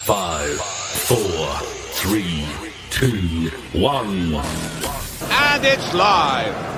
5, 4, 3, 2, 1. And it's live.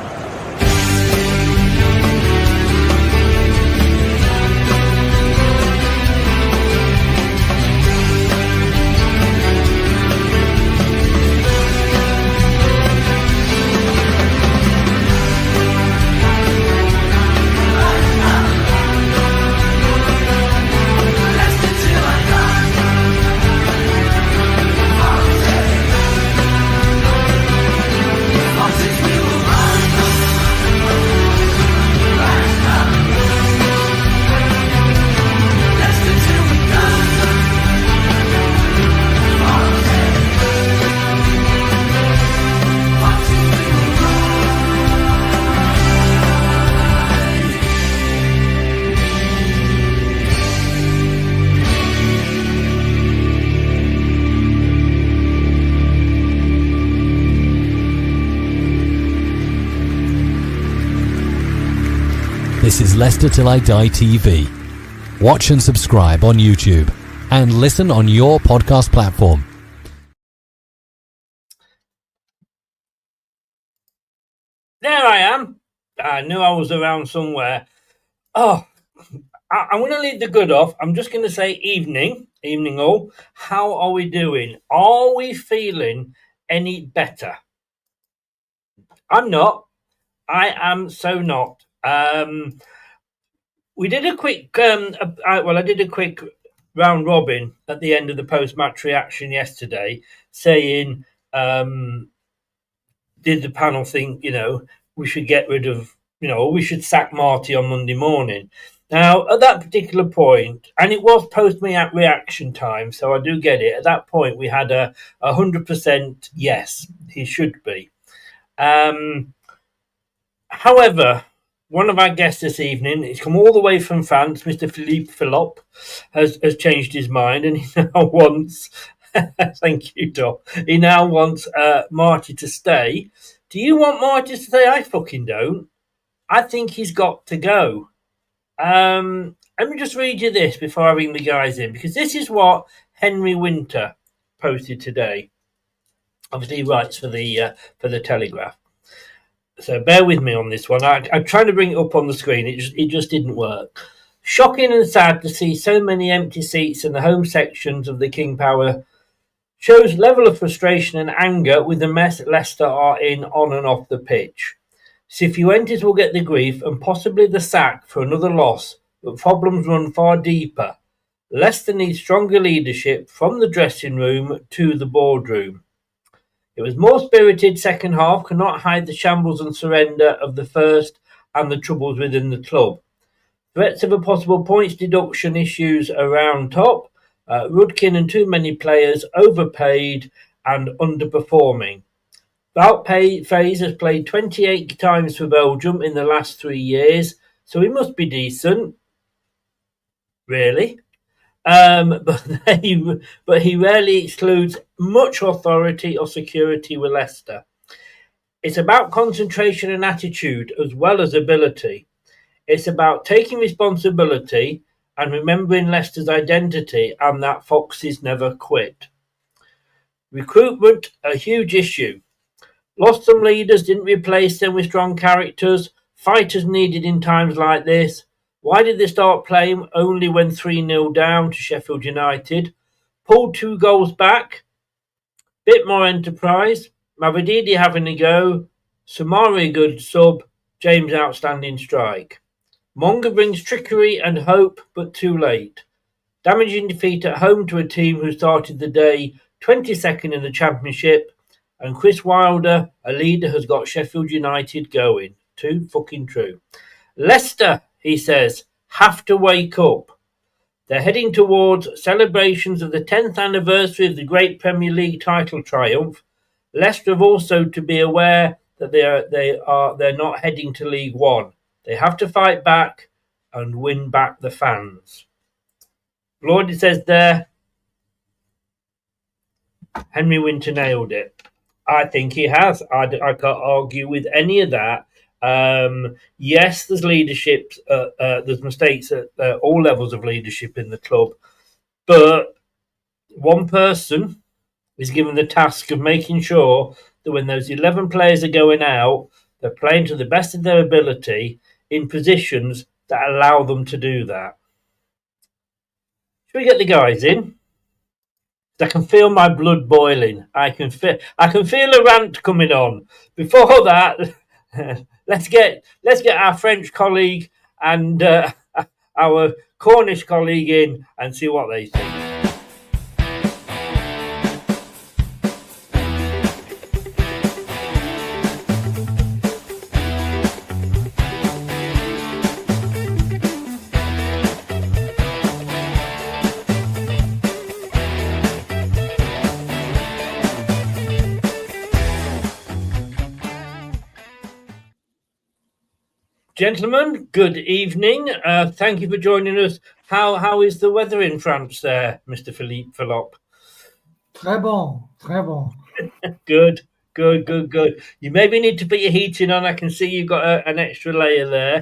This is Leicester Till I Die TV. Watch and subscribe on YouTube and listen on your podcast platform. There I am. I knew I was around somewhere. I'm going to leave the good off. I'm just going to say evening all. How are we doing? Are we feeling any better? I'm not. I am so not. We did a quick, I did a quick round robin at the end of the post-match reaction yesterday, saying, did the panel think, we should get rid of, or we should sack Marti on Monday morning? Now, at that particular point, and it was post-reaction time, so I do get it. At that point, we had a 100% yes, he should be. However, one of our guests this evening, he's come all the way from France, Mr. Philippe Philop, has changed his mind, and he now wants, thank you, Doc, he now wants Marti to stay. Do you want Marti to stay? I fucking don't. I think he's got to go. Let me just read you this before I bring the guys in, because this is what Henry Winter posted today. Obviously, he writes for the Telegraph. So bear with me on this one. I'm trying to bring it up on the screen. It just didn't work. Shocking and sad to see so many empty seats in the home sections of the King Power. Shows level of frustration and anger with the mess Leicester are in on and off the pitch. Cifuentes will get the grief and possibly the sack for another loss, but problems run far deeper. Leicester needs stronger leadership from the dressing room to the boardroom. It was more spirited second half, cannot hide the shambles and surrender of the first and the troubles within the club. Threats of a possible points deduction issues around top. Rudkin and too many players overpaid and underperforming. Wout Faes has played 28 times for Belgium in the last 3 years, so he must be decent. Really? But he rarely excludes much authority or security with Leicester. It's about concentration and attitude as well as ability. It's about taking responsibility and remembering Leicester's identity and that foxes never quit. Recruitment, a huge issue. Lost some leaders, didn't replace them with strong characters. Fighters needed in times like this. Why did they start playing only when 3-0 down to Sheffield United? Pulled 2 goals back. Bit more enterprise. Mavididi having a go. Samari good sub. James outstanding strike. Monga brings trickery and hope, but too late. Damaging defeat at home to a team who started the day 22nd in the Championship. And Chris Wilder, a leader, has got Sheffield United going. Too fucking true. Leicester, he says, have to wake up. They're heading towards celebrations of the 10th anniversary of the great Premier League title triumph. Leicester have also to be aware that they're not heading to League One. They have to fight back and win back the fans. Lord, it says there, Henry Winter nailed it. I think he has. I can't argue with any of that. Yes, there's leadership. There's mistakes at all levels of leadership in the club, but one person is given the task of making sure that when those 11 players are going out, they're playing to the best of their ability in positions that allow them to do that. Should we get the guys in? I can feel my blood boiling. I can feel a rant coming on. Before that, let's get our French colleague and our Cornish colleague in and see what they think. Gentlemen, good evening. Thank you for joining us. How is the weather in France there, Mr. Philippe Philop? Très bon, très bon. Good. You maybe need to put your heating on. I can see you've got an extra layer there.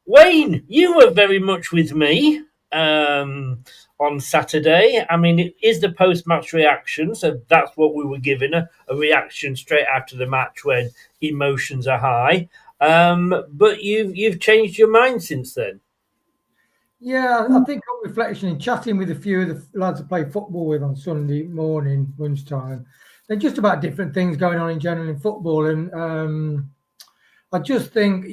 Wayne, you were very much with me on Saturday. I mean, it is the post-match reaction, so that's what we were given, a reaction straight after the match when emotions are high. But you've changed your mind since then. Yeah, I think on reflection and chatting with a few of the lads I play football with on Sunday morning, lunchtime, they're just about different things going on in general in football. And I just think,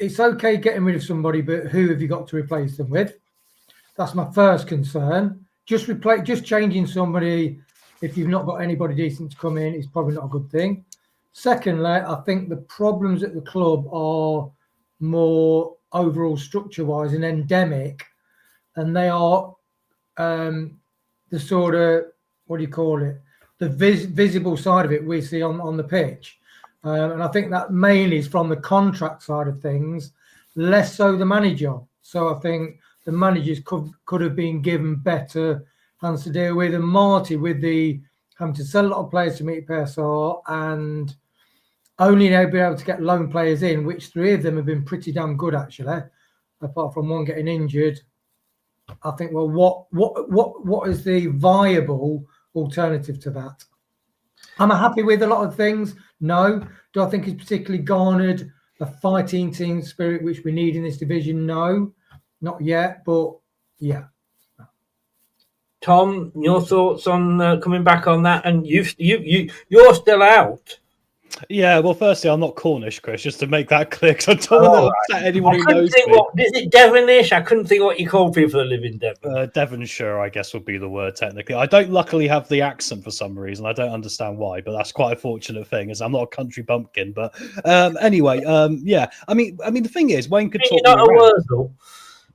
it's okay getting rid of somebody, but who have you got to replace them with? That's my first concern. Just changing somebody if you've not got anybody decent to come in is probably not a good thing. Secondly, I think the problems at the club are more overall structure-wise and endemic, and they are the sort of, the visible side of it we see on the pitch. And I think that mainly is from the contract side of things, less so the manager. So I think the managers could have been given better hands to deal with. And Marti, with the having to sell a lot of players to meet PSR and only now being able to get loan players in, which 3 of them have been pretty damn good actually, apart from one getting injured. I think, well, what is the viable alternative to that? Am I happy with a lot of things? No. Do I think it's particularly garnered a fighting team spirit which we need in this division? No, not yet. But yeah. Tom, your thoughts on coming back on that? And you're still out. Yeah, well, firstly, I'm not Cornish, Chris, just to make that clear, because I don't want to upset anyone who knows me. Is it Devonish? I couldn't think what you call people that live in Devon. Devonshire, I guess, would be the word technically. I don't luckily have the accent for some reason. I don't understand why, but that's quite a fortunate thing, as I'm not a country bumpkin. But anyway, yeah. I mean, the thing is, Wayne could talk. You're not a Wurzel.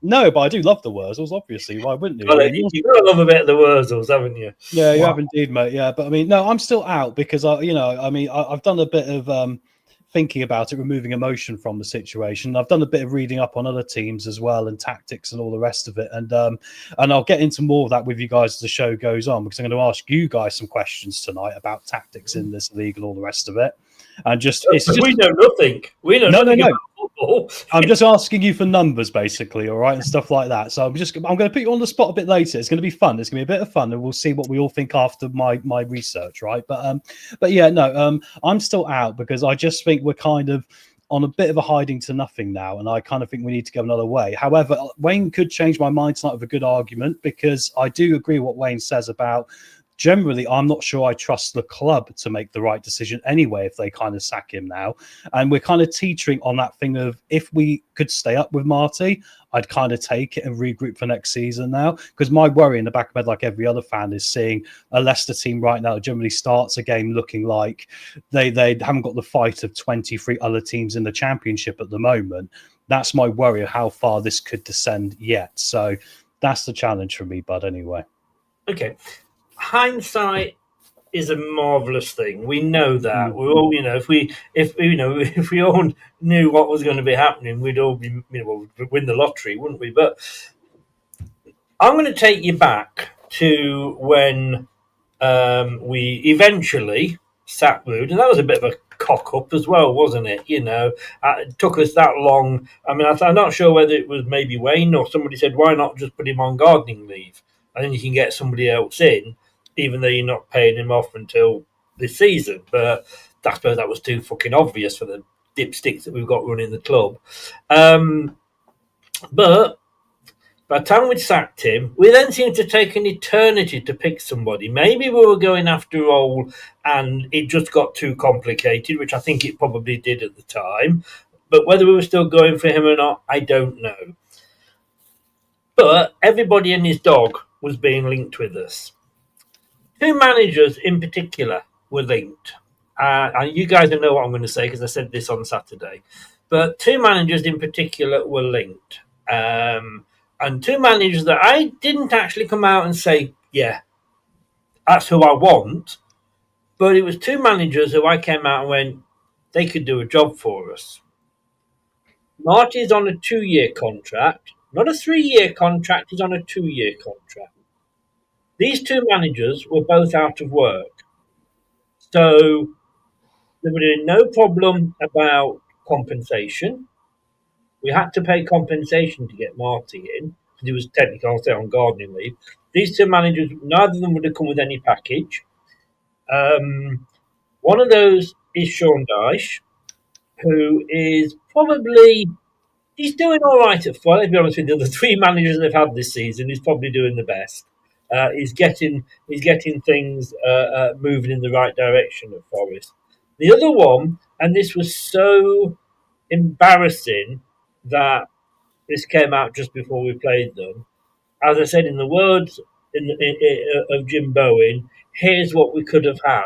No, but I do love the Wurzels, obviously. Why wouldn't you? Well, you've got to love a bit of the Wurzels, haven't you? Yeah, you have indeed, mate. Yeah, but I mean, no, I'm still out because I've done a bit of thinking about it, removing emotion from the situation. I've done a bit of reading up on other teams as well and tactics and all the rest of it. And I'll get into more of that with you guys as the show goes on, because I'm going to ask you guys some questions tonight about tactics in this league and all the rest of it. And we know nothing. We know nothing about football. I'm just asking you for numbers, basically, all right, and stuff like that. So I'm going to put you on the spot a bit later. It's going to be fun. It's going to be a bit of fun, and we'll see what we all think after my research, right? But yeah, no, I'm still out because I just think we're kind of on a bit of a hiding to nothing now, and I kind of think we need to go another way. However, Wayne could change my mind tonight with a good argument, because I do agree what Wayne says about. Generally, I'm not sure I trust the club to make the right decision anyway if they kind of sack him now. And we're kind of teetering on that thing of, if we could stay up with Marti, I'd kind of take it and regroup for next season now. Because my worry in the back of my head, like every other fan, is seeing a Leicester team right now that generally starts a game looking like they haven't got the fight of 23 other teams in the Championship at the moment. That's my worry of how far this could descend yet. So that's the challenge for me, bud, anyway. Okay. Hindsight is a marvelous thing. We know that. We all, if we all knew what was going to be happening, we'd all be, we'd win the lottery, wouldn't we? But I'm going to take you back to when we eventually sacked Ruud, and that was a bit of a cock up as well, wasn't it? It took us that long. I mean, I'm not sure whether it was maybe Wayne or somebody said, why not just put him on gardening leave? and then you can get somebody else in, even though you're not paying him off until this season. But I suppose that was too fucking obvious for the dipsticks that we've got running the club. But by the time we'd sacked him, we then seemed to take an eternity to pick somebody. Maybe we were going after Roll and it just got too complicated, which I think it probably did at the time. But whether we were still going for him or not, I don't know. But everybody and his dog was being linked with us. 2 managers in particular were linked. And you guys don't know what I'm going to say because I said this on Saturday. But 2 managers in particular were linked. And 2 managers that I didn't actually come out and say, yeah, that's who I want. But it was 2 managers who I came out and went, they could do a job for us. Marti's on a 2-year contract, not a 3-year contract, he's on a 2-year contract. These 2 managers were both out of work. So there would be no problem about compensation. We had to pay compensation to get Marti in, because he was technically on gardening leave. These 2 managers, neither of them would have come with any package. One of those is Sean Dyche, who is probably, he's doing all right at Forest. Let's be honest with you, the 3 managers they've had this season, he's probably doing the best. He's getting things moving in the right direction at Forest. The other one, and this was so embarrassing that this came out just before we played them. As I said, in the words of Jim Bowen, here's what we could have had.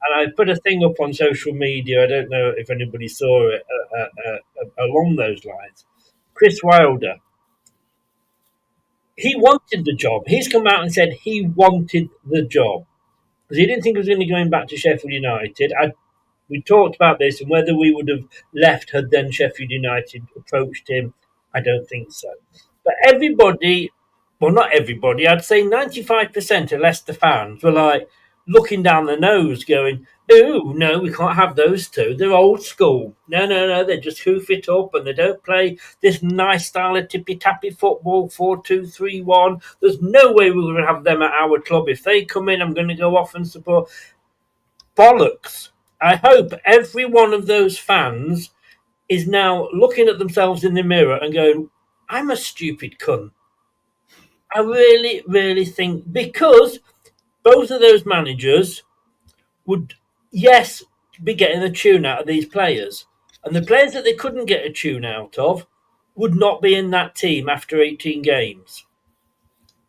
And I put a thing up on social media. I don't know if anybody saw it along those lines. Chris Wilder. He wanted the job. He's come out and said he wanted the job because he didn't think he was going to be going back to Sheffield United. We talked about this and whether we would have left had then Sheffield United approached him. I don't think so. But everybody, well, not everybody, I'd say 95% of Leicester fans were like looking down their nose going, oh, no, we can't have those 2. They're old school. No, they just hoof it up and they don't play this nice style of tippy-tappy football, 4-2-3-1. There's no way we're going to have them at our club. If they come in, I'm going to go off and support. Bollocks. I hope every one of those fans is now looking at themselves in the mirror and going, I'm a stupid cunt. I really, really think, because both of those managers would, yes, be getting a tune out of these players. And the players that they couldn't get a tune out of would not be in that team after 18 games.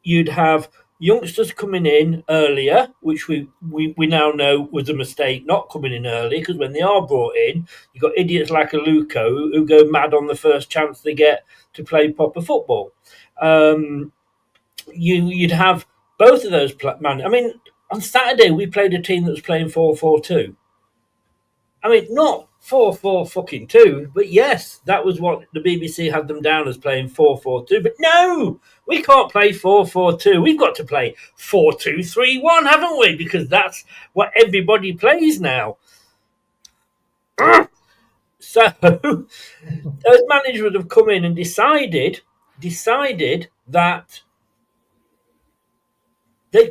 You'd have youngsters coming in earlier, which we now know was a mistake not coming in early, because when they are brought in, you've got idiots like a Luco who go mad on the first chance they get to play proper football. You'd have both of those I mean, on Saturday we played a team that was playing 4-4-2. I mean, not 4-4-2, but yes, that was what the BBC had them down as, playing 4-4-2. But no, we can't play 4-4-2. We've got to play 4-2-3-1, haven't we? Because that's what everybody plays now. So those managers would have come in and decided that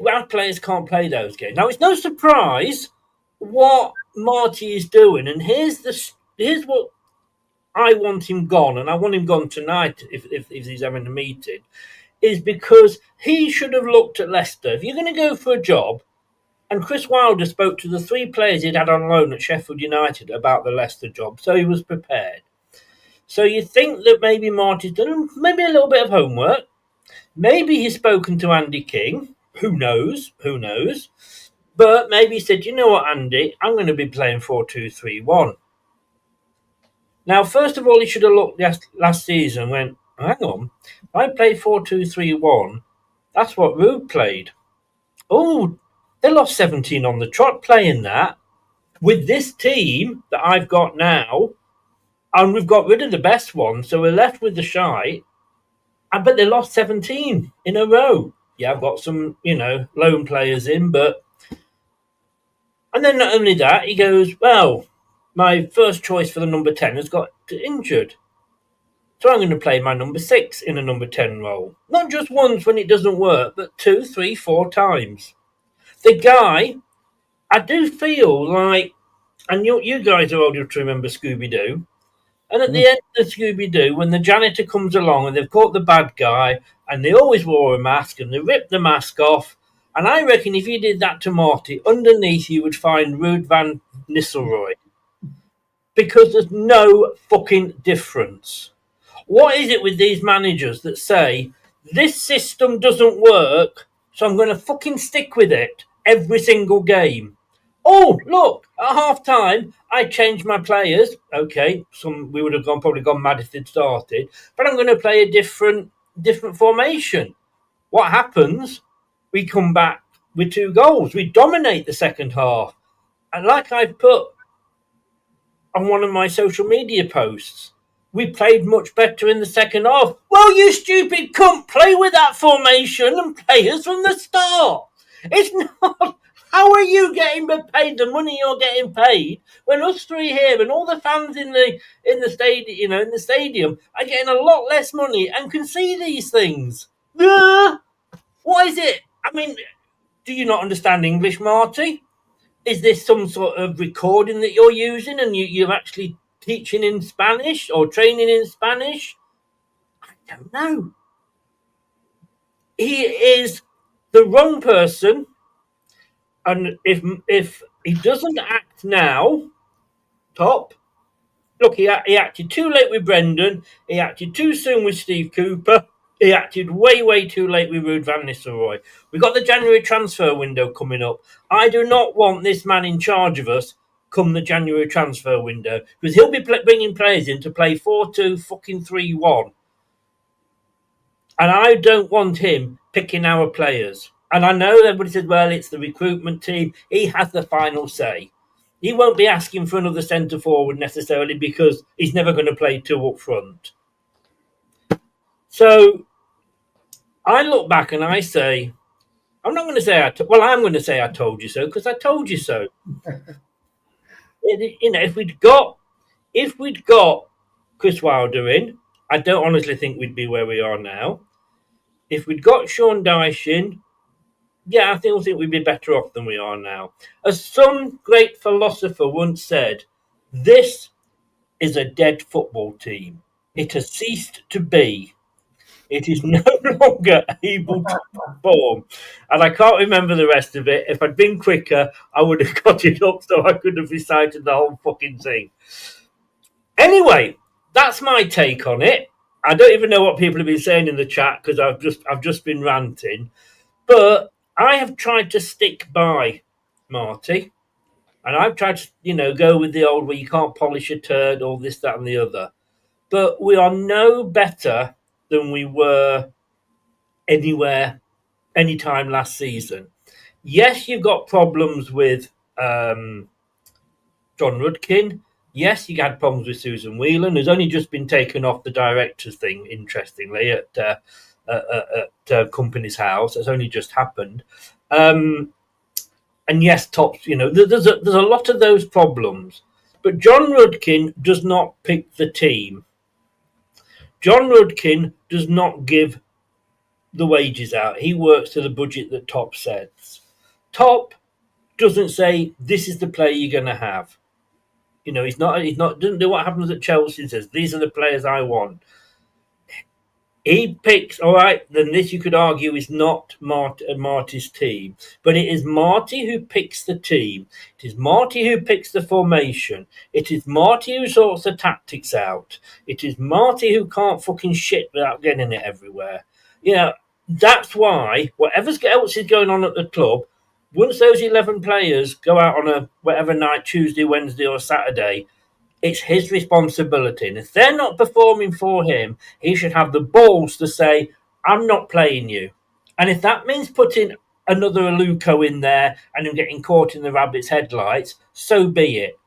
our players can't play those games. Now, it's no surprise what Marti is doing, and here's what I want him gone, and I want him gone tonight if he's having a meeting, is because he should have looked at Leicester. If you're going to go for a job, and Chris Wilder spoke to the 3 players he'd had on loan at Sheffield United about the Leicester job, so he was prepared. So you think that maybe Marti's done maybe a little bit of homework, maybe he's spoken to Andy King, who knows, but maybe he said, you know what, Andy, I'm going to be playing 4-2-3-1. Now, first of all, he should have looked last season and went, hang on, if I play 4-2-3-1, that's what Ruud played. Oh, they lost 17 on the trot playing that. With this team that I've got now, and we've got rid of the best one, so we're left with the shite, but they lost 17 in a row. Yeah, I've got some, loan players in, but... And then not only that, he goes, well, my first choice for the number 10 has got injured. So I'm going to play my number 6 in a number 10 role. Not just once when it doesn't work, but 2, 3, 4 times. The guy, I do feel like, and you guys are old enough to remember Scooby Doo. And at the end of Scooby Doo, when the janitor comes along and they've caught the bad guy, and they always wore a mask and they ripped the mask off. And I reckon if you did that to Marty, underneath you would find Ruud van Nistelrooy. Because there's no fucking difference. What is it with these managers that say, this system doesn't work, so I'm going to fucking stick with it every single game? Oh, look, at half time, I changed my players. Okay, we would have probably gone mad if they'd started, but I'm going to play a different formation. What happens? We come back with 2 goals. We dominate the second half. And like I've put on one of my social media posts, we played much better in the second half. Well, you stupid cunt, play with that formation and play us from the start. It's not. How are you getting paid the money you're getting paid when us 3 here and all the fans in the stadium, in the stadium are getting a lot less money and can see these things? What is it? I mean, do you not understand English, Marty? Is this some sort of recording that you're using and you're actually teaching in Spanish or training in Spanish? I don't know. He is the wrong person. And if he doesn't act now, top. Look, he acted too late with Brendan. He acted too soon with Steve Cooper. He acted way, way too late with Ruud van Nistelrooy. We've got the January transfer window coming up. I do not want this man in charge of us come the January transfer window, because he'll be bringing players in to play 4-2 fucking 3-1. And I don't want him picking our players. And I know everybody says, well, it's the recruitment team. He has the final say. He won't be asking for another centre forward necessarily because he's never going to play 2 up front. So I look back and I say, I'm not going to say, I'm going to say I told you so, because I told you so. If we'd got Chris Wilder in, I don't honestly think we'd be where we are now. If we'd got Sean Dyche in, yeah, I think we'd be better off than we are now. As some great philosopher once said, this is a dead football team. It has ceased to be. It is no longer able to perform. And I can't remember the rest of it. If I'd been quicker, I would have got it up so I could have recited the whole fucking thing. Anyway, that's my take on it. I don't even know what people have been saying in the chat because I've just been ranting. But I have tried to stick by Marty. And I've tried to, go with the old where you can't polish a turd, all this, that, and the other. But we are no better than we were anywhere, anytime last season. Yes, you've got problems with John Rudkin. Yes, you had problems with Susan Whelan, who's only just been taken off the director's thing, interestingly, at Company's House. It's only just happened. And yes, Tops, there's a lot of those problems. But John Rudkin does not pick the team. John Rudkin does not give the wages out. He works to the budget that Top sets. Top doesn't say, this is the player you're going to have. He's not doesn't do what happens at Chelsea and says, these are the players I want. He picks, all right, then this you could argue is not Marty's team. But it is Marty who picks the team. It is Marty who picks the formation. It is Marty who sorts the tactics out. It is Marty who can't fucking shit without getting it everywhere. That's why whatever else is going on at the club, once those 11 players go out on a whatever night, Tuesday, Wednesday or Saturday, it's his responsibility. And if they're not performing for him, he should have the balls to say, I'm not playing you. And if that means putting another Aluko in there and him getting caught in the rabbit's headlights, so be it.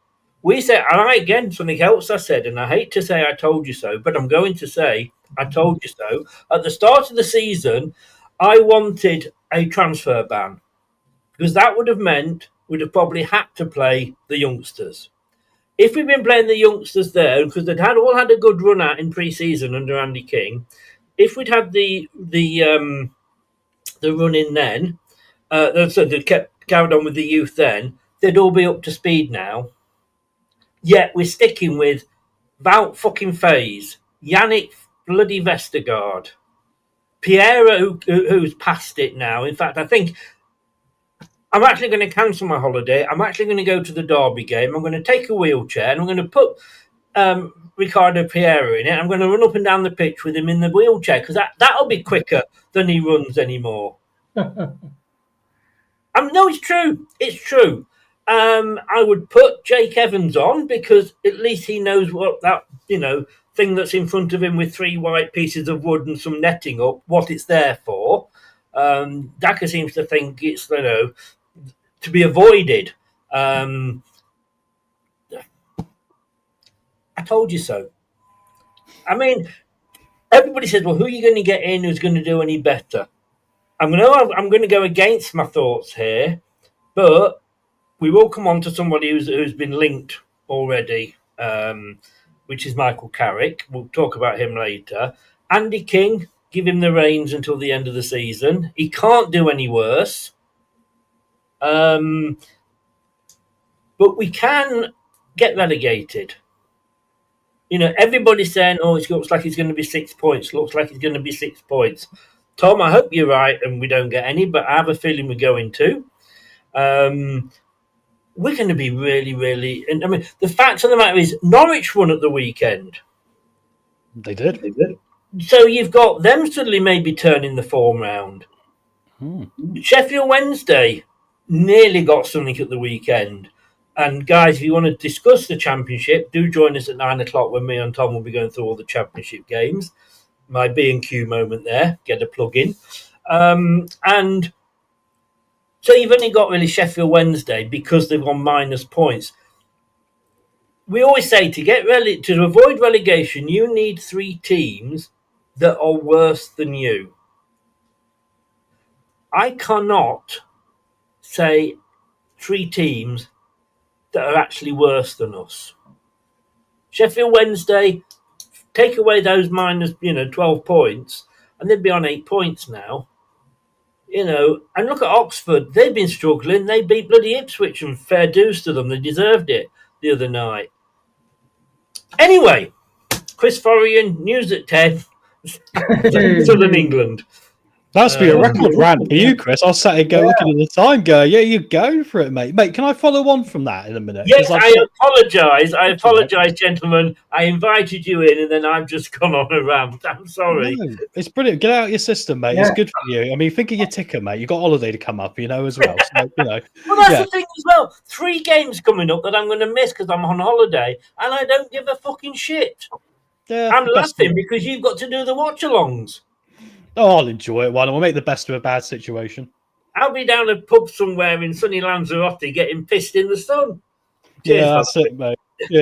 We said, and something else I said, and I hate to say I told you so, but I'm going to say I told you so. At the start of the season, I wanted a transfer ban because that would have meant we'd have probably had to play the youngsters. if we've been playing the youngsters there, because they'd all had a good run out in pre-season under Andy King, if we'd had the run in then, so they kept carried on with the youth then, they'd all be up to speed now. Yet we're sticking with Wout fucking Faze, Yannick bloody Vestergaard, Piera, who's past it now. In fact, I think I'm actually going to cancel my holiday. I'm actually going to go to the Derby game. I'm going to take a wheelchair and I'm going to put Ricardo Piera in it. I'm going to run up and down the pitch with him in the wheelchair because that'll be quicker than he runs anymore. No, it's true. It's true. I would put Jake Evans on because at least he knows what that, thing that's in front of him with 3 white pieces of wood and some netting up, what it's there for. Daka seems to think it's, to be avoided. I told you so. I mean, everybody says, well, who are you going to get in who's going to do any better? I'm going to go against my thoughts here, but we will come on to somebody who's been linked already, which is Michael Carrick. We'll talk about him later. Andy King, give him the reins until the end of the season. He can't do any worse. But we can get relegated. Everybody's saying, it looks like it's going to be 6 points. Looks like it's going to be 6 points. Tom, I hope you're right and we don't get any, but I have a feeling we're going to. We're going to be really, really... And I mean, the fact of the matter is, Norwich won at the weekend. They did. So you've got them suddenly maybe turning the form round. Sheffield Wednesday nearly got something at the weekend. And guys, if you want to discuss the championship, do join us at 9 o'clock when me and Tom will be going through all the championship games. My B&Q moment there, get a plug in. And so you've only got really Sheffield Wednesday because they've gone minus points. We always say to avoid relegation, you need 3 teams that are worse than you. I cannot say 3 teams that are actually worse than us. Sheffield Wednesday, take away those minus 12 points, and they'd be on 8 points now. And look at Oxford. They've been struggling. They beat bloody Ipswich, and fair dues to them. They deserved it the other night. Anyway, Chris Forrian, news at 10. Southern England. That's be a record rant for you, Chris. I'll sat here looking at the time, yeah, you're going for it, mate. Mate, can I follow on from that in a minute? Yes, I apologise, gentlemen. I invited you in and then I've just gone on a rant. I'm sorry. No, it's brilliant. Get out of your system, mate. Yeah. It's good for you. I mean, think of your ticker, mate. You've got holiday to come up, as well. So, Well, that's the thing as well. 3 games coming up that I'm going to miss because I'm on holiday and I don't give a fucking shit. Yeah, I'm laughing because you've got to do the watch-alongs. Oh, I'll enjoy it. Why not? We'll make the best of a bad situation. I'll be down a pub somewhere in sunny Lanzarote getting pissed in the sun. Cheers, that's it, mate. Yeah.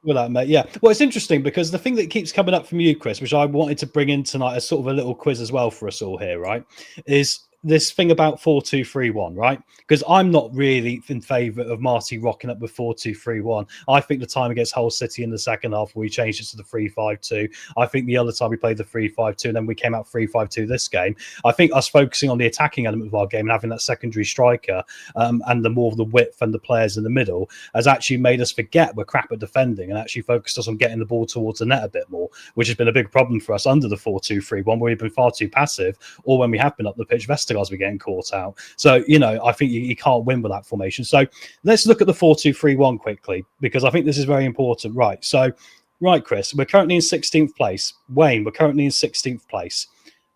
With that, mate. Yeah. Well, it's interesting because the thing that keeps coming up from you, Chris, which I wanted to bring in tonight as sort of a little quiz as well for us all here, right, is this thing about 4-2-3-1, right? Because I'm not really in favour of Marti rocking up with 4-2-3-1. I think the time against Hull City in the second half, we changed it to the 3-5-2. I think the other time we played the 3-5-2, and then we came out 3-5-2 this game. I think us focusing on the attacking element of our game and having that secondary striker and the more of the width and the players in the middle has actually made us forget we're crap at defending and actually focused us on getting the ball towards the net a bit more, which has been a big problem for us under the 4-2-3-1, where we've been far too passive, or when we have been up the pitch, as we're getting caught out. So, I think you can't win with that formation. So let's look at the 4-2-3-1 quickly, because I think this is very important. Right. So, Chris, we're currently in 16th place. Wayne, we're currently in 16th place.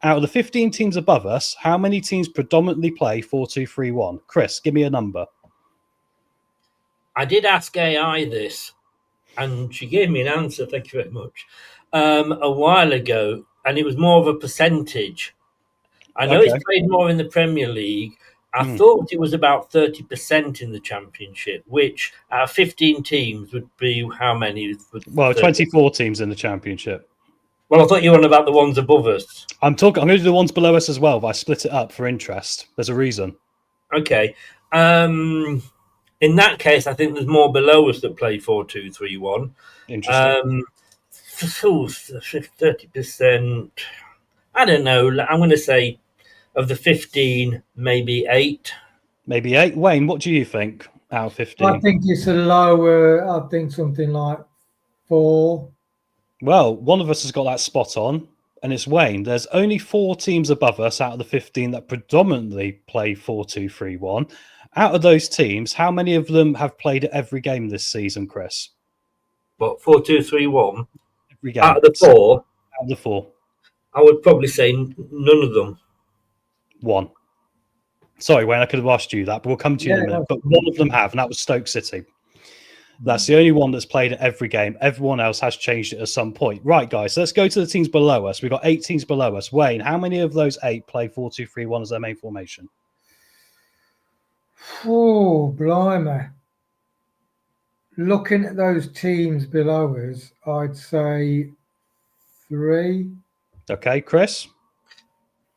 Out of the 15 teams above us, how many teams predominantly play 4-2-3-1? Chris, give me a number. I did ask AI this, and she gave me an answer, thank you very much, a while ago, and it was more of a percentage. I know it's played more in the Premier League. I thought it was about 30% in the Championship, which out of 15 teams would be how many? Well, 24 teams in the Championship. Well, I thought you were on about the ones above us. I'm going to do the ones below us as well, but I split it up for interest. There's a reason. Okay. In in that case, I think there's more below us that play 4-2-3-1. Interesting. 30%. I don't know. I'm going to say of the 15, maybe 8. Maybe 8. Wayne, what do you think out of 15? I think it's a lower. I think something like 4. Well, one of us has got that spot on, and it's Wayne. There's only 4 teams above us out of the 15 that predominantly play 4-2-3-1. Out of those teams, how many of them have played every game this season, Chris? But 4-2-3-1? Every game. Out of the 4? Out of the 4. I would probably say none of them. 1. Sorry, Wayne, I could have asked you that, but we'll come to you in a minute. But one of them have, and that was Stoke City. That's the only one that's played at every game. Everyone else has changed it at some point. Right, guys, so let's go to the teams below us. We've got 8 teams below us. Wayne, how many of those 8 play 4-2-3-1 as their main formation? Oh, blimey. Looking at those teams below us, I'd say 3. Okay, Chris?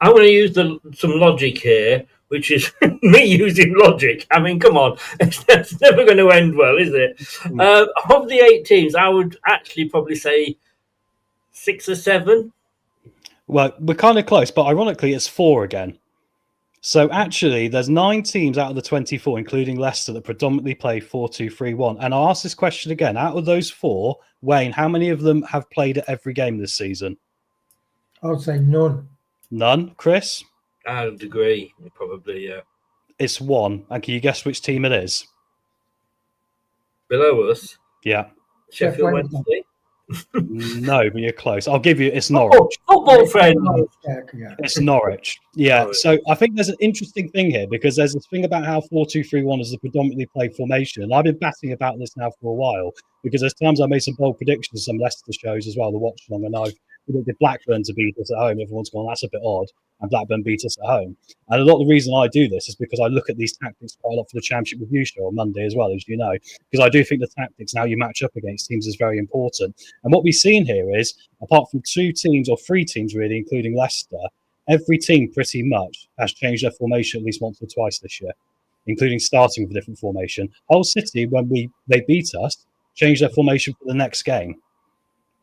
I'm going to use some logic here, which is me using logic. I mean, come on. It's never going to end well, is it? Of the 8 teams, I would actually probably say 6 or 7. Well, we're kind of close, but ironically, it's 4 again. So actually, there's 9 teams out of the 24, including Leicester, that predominantly play 4-2-3-1. And I'll ask this question again. Out of those 4, Wayne, how many of them have played at every game this season? I would say none. None, Chris? I would agree, probably, yeah. It's 1. And can you guess which team it is? Below us? Yeah. Sheffield Wednesday? No, but you're close. I'll give you, it's Norwich. Football friend. It's Norwich. Yeah. Norwich. So I think there's an interesting thing here because there's this thing about how 4-2-3-1 is a predominantly played formation. And I've been batting about this now for a while because there's times I made some bold predictions, some Leicester shows as well, the watch along, and I've predicted Blackburn to beat us at home. Everyone's gone, that's a bit odd. And Blackburn beat us at home. And a lot of the reason I do this is because I look at these tactics quite a lot for the Championship Review show on Monday as well, as you know, because I do think the tactics and how you match up against teams is very important. And what we've seen here is, apart from 2 teams or 3 teams really, including Leicester, every team pretty much has changed their formation at least once or twice this year, including starting with a different formation. Hull City, when they beat us, changed their formation for the next game,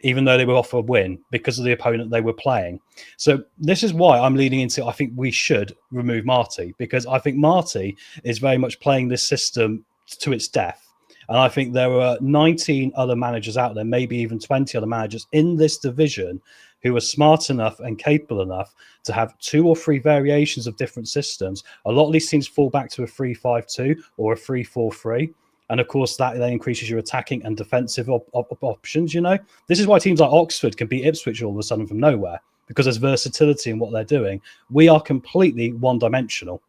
even though they were off a win because of the opponent they were playing. So this is why I'm leading into, I think we should remove Marti, because I think Marti is very much playing this system to its death. And I think there are 19 other managers out there, maybe even 20 other managers in this division who are smart enough and capable enough to have 2 or 3 variations of different systems. A lot of these teams fall back to a 3-5-2 or a 3-4-3. And of course, that then increases your attacking and defensive options. You know, this is why teams like Oxford can beat Ipswich all of a sudden from nowhere, because there's versatility in what they're doing. We are completely one-dimensional.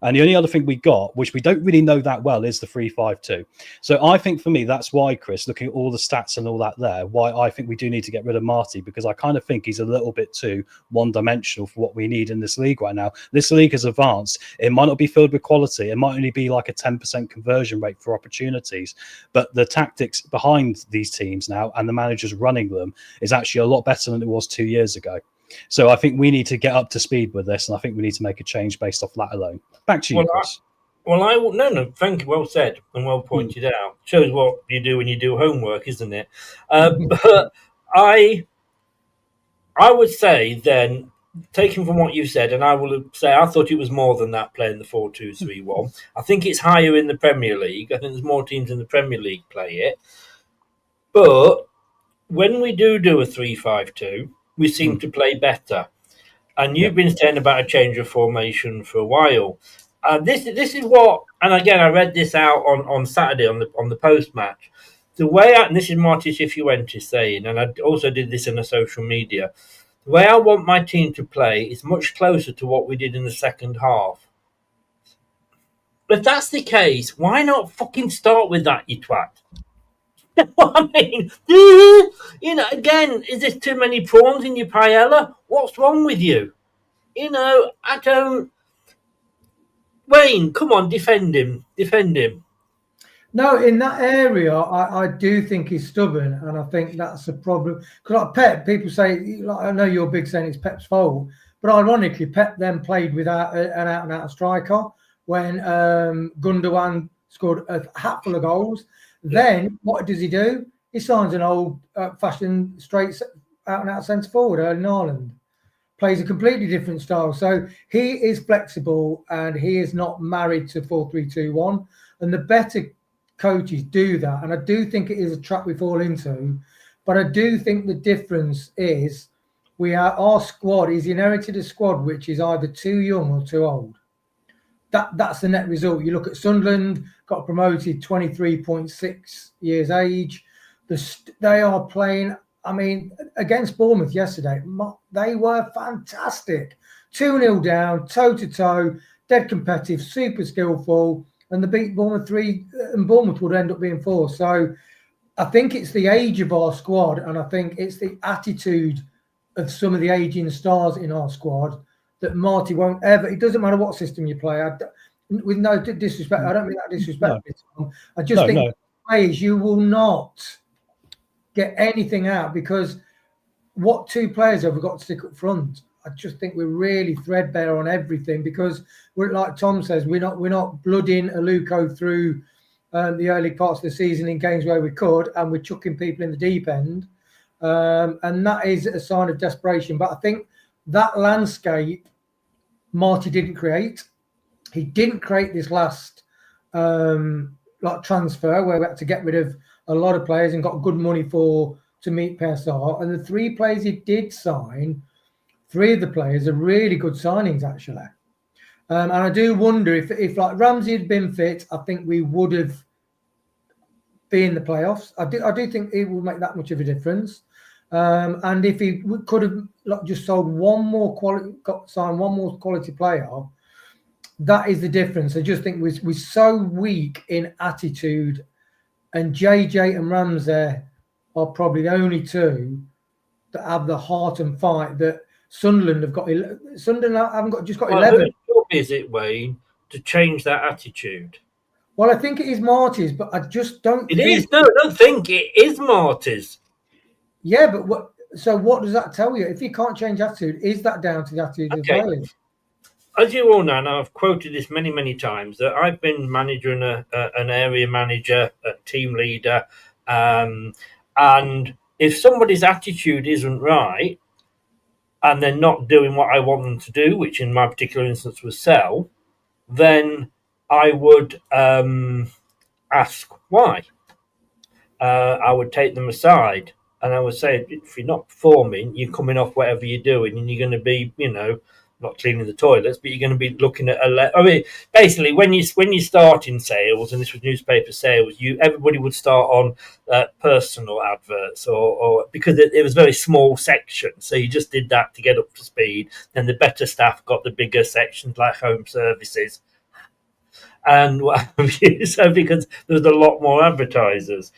And the only other thing we got, which we don't really know that well, is the 3-5-2. So I think for me, that's why, Chris, looking at all the stats and all that there, why I think we do need to get rid of Marti, because I kind of think he's a little bit too one-dimensional for what we need in this league right now. This league has advanced. It might not be filled with quality. It might only be like a 10% conversion rate for opportunities. But the tactics behind these teams now and the managers running them is actually a lot better than it was 2 years ago. So I think we need to get up to speed with this, and I think we need to make a change based off that alone. Back to you, Chris. No, thank you. Well said and well pointed out. Shows what you do when you do homework, isn't it? But I would say then, taking from what you said, and I will say I thought it was more than that playing the 4-2-3-1. I think it's higher in the Premier League. I think there's more teams in the Premier League play it. But when we do a 3-5-2, we seem to play better. And you've been saying about a change of formation for a while. This is what, and again, I read this out on Saturday on the post match. The way and this is Marti Cifuentes saying, and I also did this in the social media. The way I want my team to play is much closer to what we did in the second half. But if that's the case, why not fucking start with that, you twat? I mean, you know, again, is there too many prawns in your paella? What's wrong with you? You know, I don't. Wayne, come on, defend him. No, in that area, I do think he's stubborn, and I think that's a problem. Because like Pep, people say, like, I know you're big saying it's Pep's fault, but ironically, Pep then played without an out-and-out striker when Gundogan scored a hatful of goals. Then what does he do? He signs an old-fashioned straight out-and-out centre forward, Erling Haaland. Plays a completely different style. So he is flexible and he is not married to 4-3-2-1. And the better coaches do that. And I do think it is a trap we fall into. But I do think the difference is our squad is inherited a squad which is either too young or too old. That's the net result. You look at Sunderland, got promoted 23.6 years age. They are playing, I mean, against Bournemouth yesterday, they were fantastic. 2-0 down, toe-to-toe, dead competitive, super skillful, and they beat Bournemouth 3, and Bournemouth would end up being 4. So I think it's the age of our squad, and I think it's the attitude of some of the aging stars in our squad that Marti won't ever. It doesn't matter what system you play. With no disrespect, I don't mean that disrespect. No. I just think players, you will not get anything out, because what two players have we got to stick up front? I just think we're really threadbare on everything, because we're, like Tom says, we're not blooding Aluko through the early parts of the season in games where we could, and we're chucking people in the deep end, and that is a sign of desperation. But I think that landscape Marti didn't create. He didn't create this last transfer where we had to get rid of a lot of players and got good money to meet PSR. And the 3 players he did sign, 3 of the players are really good signings, actually. And I do wonder if like Ramsey had been fit, I think we would have been in the playoffs. I do think it will make that much of a difference. And if he could have just sold signed one more quality player, that is the difference. I just think we're so weak in attitude, and JJ and Ramsey are probably the only 2 that have the heart and fight that Sunderland have got. Sunderland haven't got 11. Whose job is it, Wayne, to change that attitude? Well, I think it is Marty's, but I just don't. It is. No, I don't think it is Marty's. Yeah, but what does that tell you? If you can't change attitude, is that down to the attitude of the players? As you all know, and I've quoted this many, many times, that I've been manager and an area manager, a team leader, and if somebody's attitude isn't right and they're not doing what I want them to do, which in my particular instance was sell, then I would ask why. I would take them aside. And I would say, if you're not performing, you're coming off whatever you're doing, and you're going to be, not cleaning the toilets, but you're going to be looking at basically, when you start in sales, and this was newspaper sales, everybody would start on personal adverts, or because it was a very small section, so you just did that to get up to speed. Then the better staff got the bigger sections like home services, and what have you. So because there's a lot more advertisers.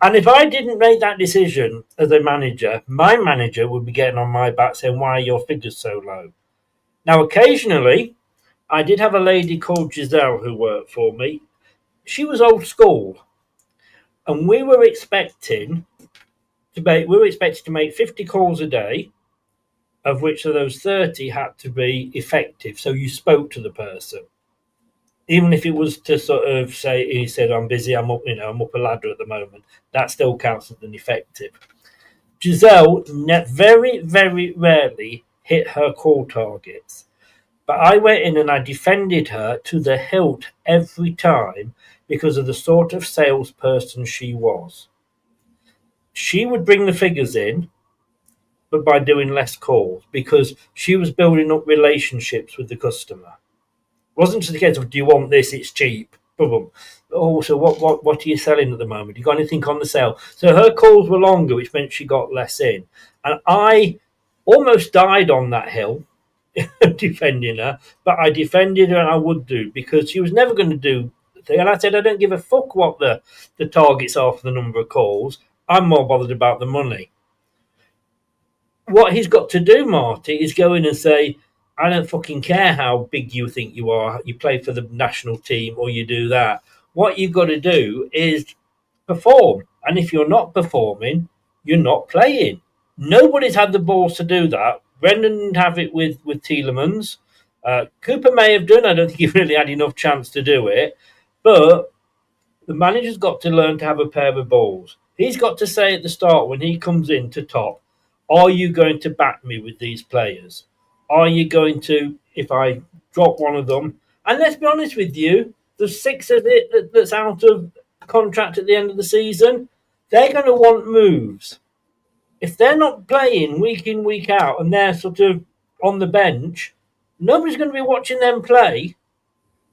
And if I didn't make that decision as a manager, my manager would be getting on my back saying, why are your figures so low? Now, occasionally, I did have a lady called Giselle who worked for me. She was old school. And we were expecting to make 50 calls a day, of which of those 30 had to be effective. So you spoke to the person. Even if it was to sort of say, he said, I'm busy, I'm up a ladder at the moment, that still counts as an effective. Giselle very, very rarely hit her call targets. But I went in and I defended her to the hilt every time because of the sort of salesperson she was. She would bring the figures in, but by doing less calls, because she was building up relationships with the customer. It wasn't just a case of, do you want this? It's cheap. Boom. Oh, so what are you selling at the moment? You got anything on the sale? So her calls were longer, which meant she got less in. And I almost died on that hill defending her, but I defended her, and I would do, because she was never going to do the thing. And I said, I don't give a fuck what the targets are for the number of calls. I'm more bothered about the money. What he's got to do, Marti, is go in and say, I don't fucking care how big you think you are. You play for the national team or you do that. What you've got to do is perform. And if you're not performing, you're not playing. Nobody's had the balls to do that. Brendan didn't have it with Tielemans. Cooper may have done. I don't think he really had enough chance to do it. But The manager's got to learn to have a pair of balls. He's got to say at the start when he comes in to top, are you going to back me with these players? Are you going to, if I drop one of them? And let's be honest with you, the 6 of it that's out of contract at the end of the season, they're going to want moves. If they're not playing week in, week out, and they're sort of on the bench, nobody's going to be watching them play.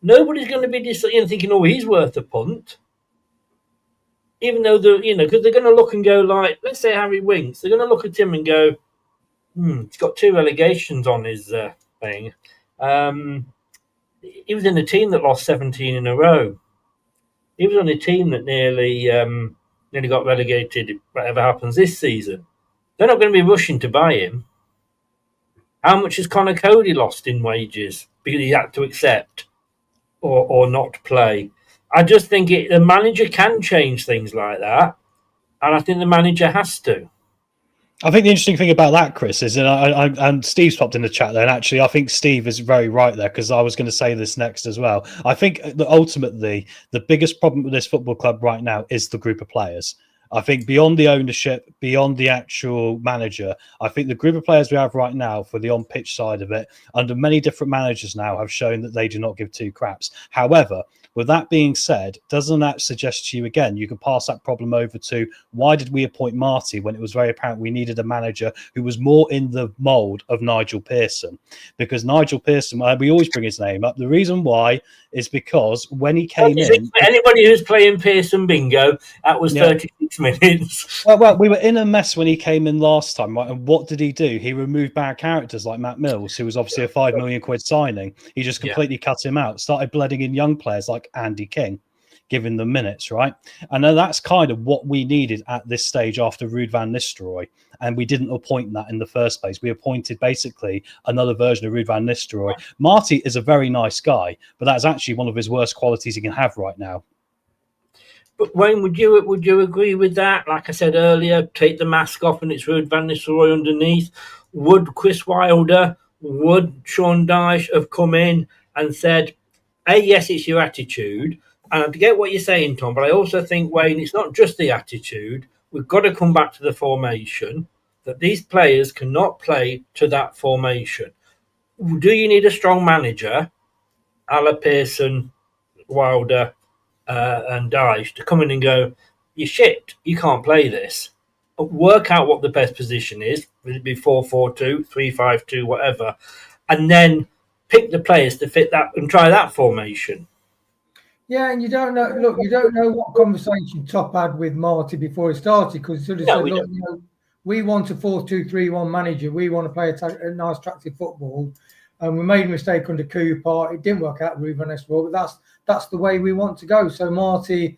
Nobody's going to be thinking, oh, he's worth a punt. Even though because they're going to look and go like, let's say Harry Winks, they're going to look at him and go, he's got 2 relegations on his thing. He was in a team that lost 17 in a row. He was on a team that nearly got relegated. Whatever happens this season, they're not going to be rushing to buy him. How much has Connor Cody lost in wages because he had to accept or not play? I just think the manager can change things like that, and I think the manager has to. I think the interesting thing about that, Chris, is, and Steve's popped in the chat there, and actually I think Steve is very right there, because I was going to say this next as well. I think that ultimately the biggest problem with this football club right now is the group of players. I think beyond the ownership, beyond the actual manager, I think the group of players we have right now for the on-pitch side of it, under many different managers now, have shown that they do not give 2 craps. However, with that being said, doesn't that suggest to you, again, you can pass that problem over to, why did we appoint Marti when it was very apparent we needed a manager who was more in the mould of Nigel Pearson? Because Nigel Pearson, we always bring his name up. The reason why is because when he came in... Anybody who's playing Pearson bingo, that was 36 minutes. Well, we were in a mess when he came in last time, right? And what did he do? He removed bad characters like Matt Mills, who was obviously a £5 million signing. He just completely cut him out, started blooding in young players like Andy King, giving them minutes, right? And then that's kind of what we needed at this stage after Ruud van Nistelrooy. And we didn't appoint that in the first place. We appointed basically another version of Ruud van Nistelrooy. Marti is a very nice guy, but that's actually one of his worst qualities he can have right now. But Wayne, would you agree with that? Like I said earlier, take the mask off and it's Ruud van Nistelrooy underneath. Would Chris Wilder, would Sean Dyche have come in and said, yes, it's your attitude. And I get what you're saying, Tom, but I also think, Wayne, it's not just the attitude. We've got to come back to the formation, that these players cannot play to that formation. Do you need a strong manager, a la Pearson, Wilder, and Dyche, to come in and go, you're shit, you can't play this. Work out what the best position is, will it be 4-4-2, 3-5-2, whatever, and then pick the players to fit that and try that formation. Yeah, and you don't know. Look, you don't know what conversation Top had with Marti before he started, because he sort of said, "Look, we want a 4-2-3-1 manager. We want to play a nice, attractive football." And we made a mistake under Cooper. It didn't work out with Ruud van Nistelrooy, but that's the way we want to go. So Marti,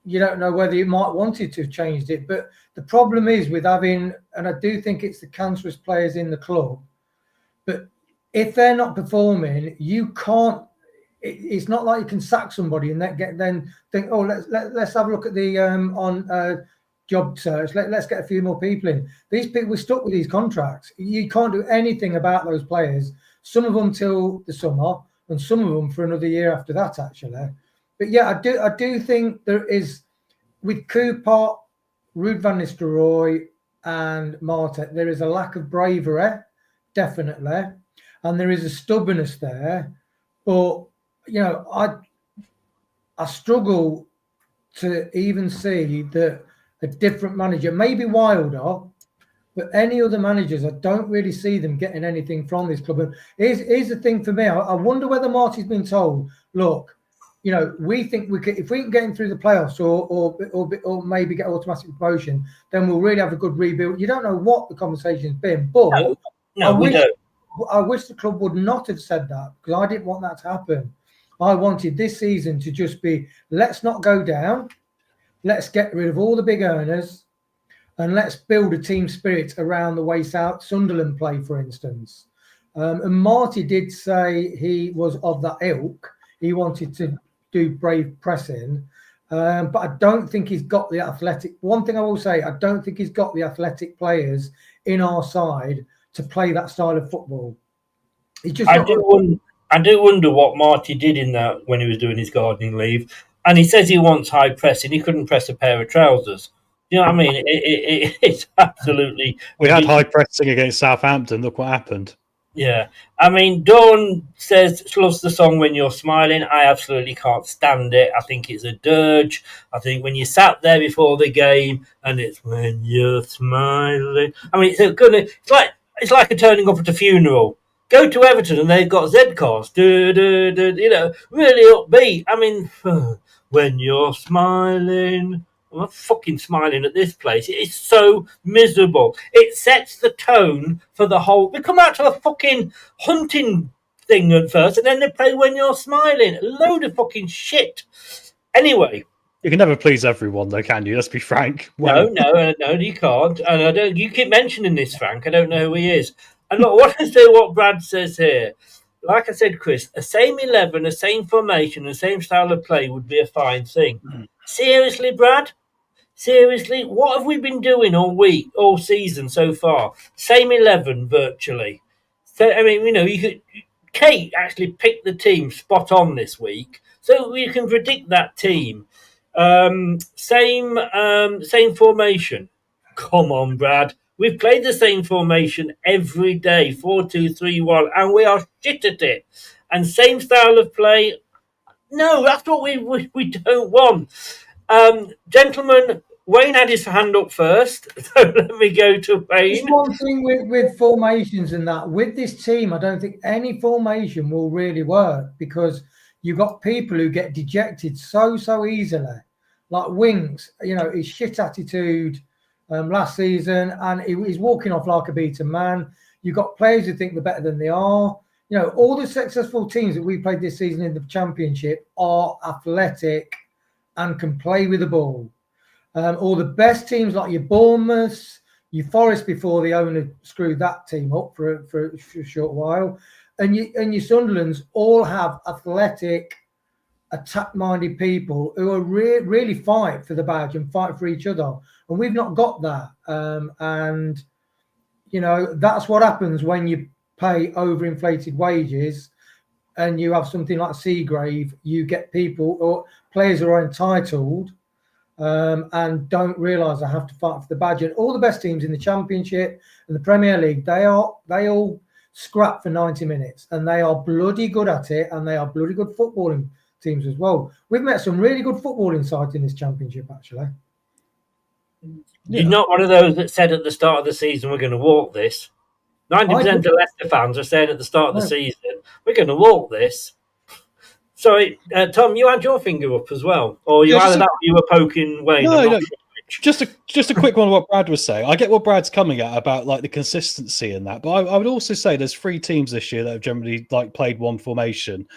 you don't know whether he might wanted to have changed it, but the problem is with having, and I do think it's the cancerous players in the club, but if they're not performing, you can't. It's not like you can sack somebody and then think, oh, let's have a look at the job search. Let's get a few more people in. These people are stuck with these contracts. You can't do anything about those players. Some of them till the summer, and some of them for another year after that, actually. But yeah, I do think there is, with Cooper, Ruud van Nistelrooy, and Marti, there is a lack of bravery, definitely, and there is a stubbornness there. But I struggle to even see that a different manager, maybe Wilder, but any other managers, I don't really see them getting anything from this club. And here's the thing for me. I wonder whether Marti's been told, look, we think if we can get him through the playoffs or maybe get automatic promotion, then we'll really have a good rebuild. You don't know what the conversation's been, but I wish the club would not have said that, because I didn't want that to happen. I wanted this season to just be, let's not go down. Let's get rid of all the big earners and let's build a team spirit around the way South Sunderland play, for instance. And Marti did say he was of that ilk. He wanted to do brave pressing. But I don't think he's got the athletic. One thing I will say, I don't think he's got the athletic players in our side to play that style of football. I do wonder what Marti did in that when he was doing his gardening leave. And he says he wants high pressing. He couldn't press a pair of trousers. You know what I mean? It's absolutely. We had high pressing against Southampton. Look what happened. Yeah. I mean, Dawn says she loves the song When You're Smiling. I absolutely can't stand it. I think it's a dirge. I think when you sat there before the game and it's When You're Smiling. I mean, it's like a turning up at a funeral. Go to Everton and they've got Z cars. You know, really upbeat. I mean, When You're Smiling. I'm not fucking smiling at this place. It is so miserable. It sets the tone for the whole. We come out to a fucking hunting thing at first, and then they play When You're Smiling. A load of fucking shit. Anyway. You can never please everyone, though, can you? Let's be frank. No, you can't. And I don't. You keep mentioning this, Frank. I don't know who he is. And look, what Brad says here. Like I said, Chris, a same 11, a same formation, a same style of play would be a fine thing. Seriously, Brad? Seriously? What have we been doing all season so far? Same 11, virtually. So, I mean, you know, Kate actually picked the team spot on this week, so you can predict that team. Same formation. Come on, Brad. We've played the same formation every day, 4-2-3-1, and we are shit at it. And same style of play. No, that's what we don't want. Gentlemen, Wayne had his hand up first, so let me go to Wayne. Just one thing with formations and that. With this team, I don't think any formation will really work because you've got people who get dejected so easily. Like Winks, you know, his shit attitude last season, and he's walking off like a beaten man. You've got players who think they're better than they are. You know, all the successful teams that we played this season in the Championship are athletic and can play with the ball. All the best teams like your Bournemouth, your Forest before the owner screwed that team up for a short while, and your Sunderlands all have athletic, attack-minded people who are really fight for the badge and fight for each other, and we've not got that. And you know that's what happens when you pay overinflated wages, and you have something like Seagrave. You get people or players who are entitled. And don't realise they have to fight for the badge. And all the best teams in the Championship and the Premier League, they all scrap for 90 minutes, and they are bloody good at it, and they are bloody good footballing teams as well. We've met some really good footballing sides in this Championship, actually. You're not one of those that said at the start of the season we're going to walk this. 90% of Leicester fans are saying at the start of the season we're going to walk this. Sorry, Tom, you had your finger up as well, or you were poking Wayne. No. Just a quick one on what Brad was saying. I get what Brad's coming at about like the consistency in that, but I would also say there's 3 teams this year that have generally like played one formation,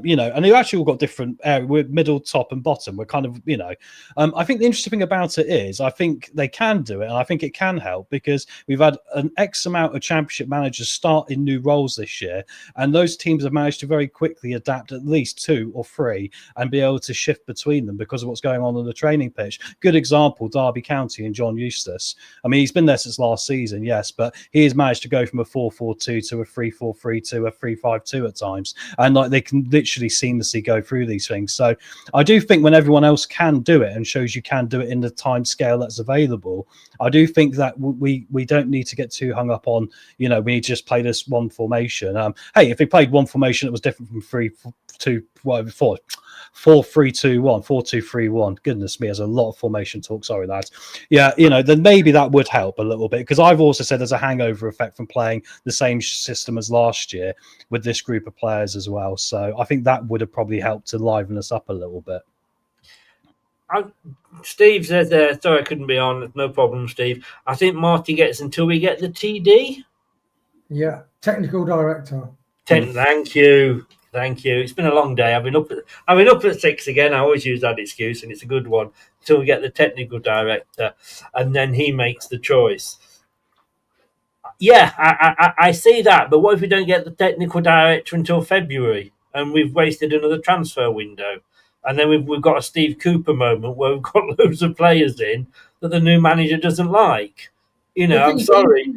you know, and they've actually all got different areas. We're middle, top, and bottom. We're kind of, you know, I think the interesting thing about it is I think they can do it, and I think it can help because we've had an X amount of Championship managers start in new roles this year, and those teams have managed to very quickly adapt at least 2 or 3 and be able to shift between them because of what's going on the training pitch. Good example. Derby County and John Eustace. I mean, he's been there since last season, yes, but he has managed to go from a 4-4-2 to a 3-4-3 to a 3-5-2 at times, and like they can literally seamlessly go through these things. So I do think when everyone else can do it and shows you can do it in the time scale that's available, I do think that we don't need to get too hung up on, you know, we need to just play this one formation. Hey, if they played one formation that was different from 3-2, whatever, 4-3-2-1, 4-2-3-1. Goodness me, there's a lot of formation talk. Sorry, lads. Yeah, you know, then maybe that would help a little bit because I've also said there's a hangover effect from playing the same system as last year with this group of players as well. So I think that would have probably helped to liven us up a little bit. Steve says there, sorry I couldn't be on. No problem, Steve. I think Marty gets until we get the TD. Yeah, technical director. Thank you. It's been a long day. I've been up at 6 again. I always use that excuse, and it's a good one until we get the technical director, and then he makes the choice. Yeah, I see that. But what if we don't get the technical director until February, and we've wasted another transfer window, and then we've got a Steve Cooper moment where we've got loads of players in that the new manager doesn't like? You know, I'm sorry.